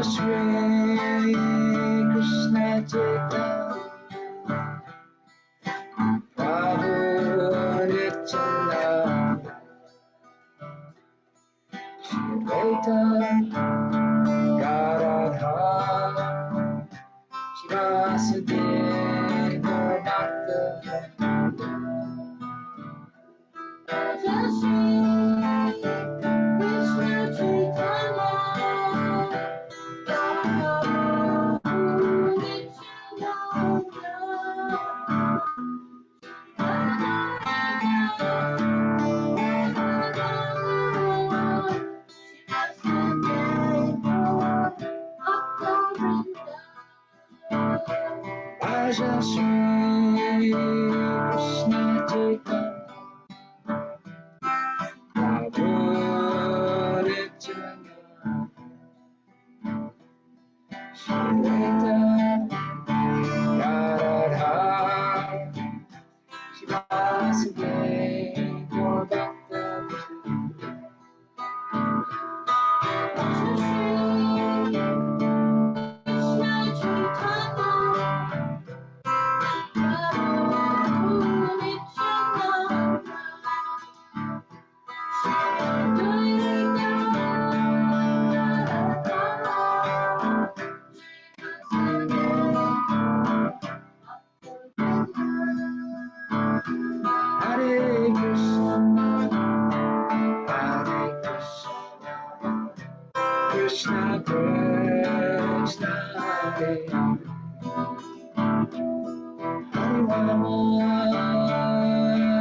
A: Shri Krishna Chaitanya Prabhu Nityananda Shri Advaita Gadadhara Shivasudeva Bhakta Raja Shri Krishna Chaitanya Prabhu Nityananda Shri Advaita Gadadhara Shivasudeva Bhakta Hare Krishna, Hare Krishna, Krishna Krishna, Hare Hare Rama,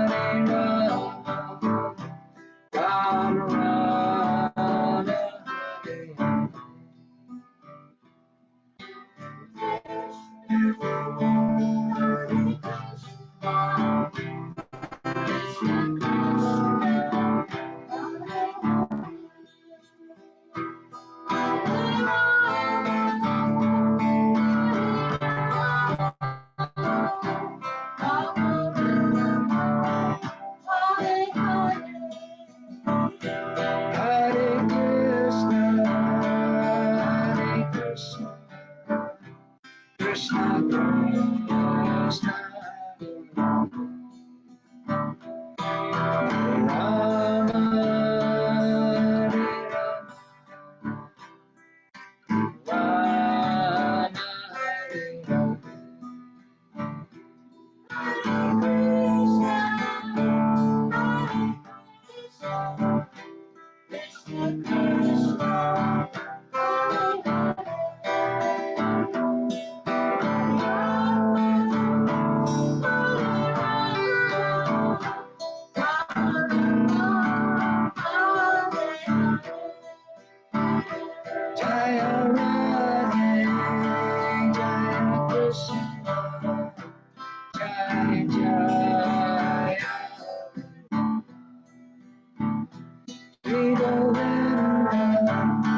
A: Hare Rama, Rama Rama, Hare Hare Krishna, Hare Krishna, Krishna Krishna, Hare Rama, Hare Rama, Rama Hare Jaya Radhe, Jaya Krishna, Jaya Jaya, Shri Govinda, Nanda,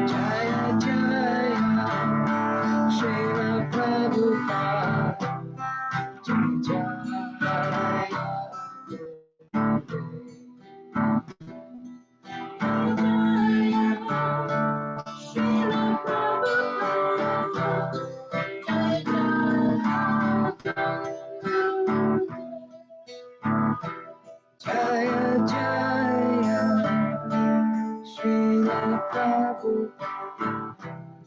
A: Jaya Jaya, Srila Prabhupada, Jaya Jaya. Jaya Jaya, Srila Prabhupada.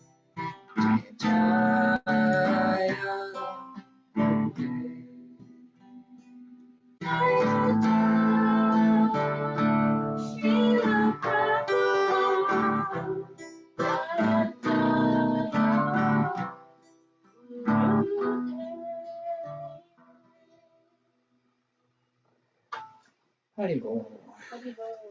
A: Haribol.
E: Haribol.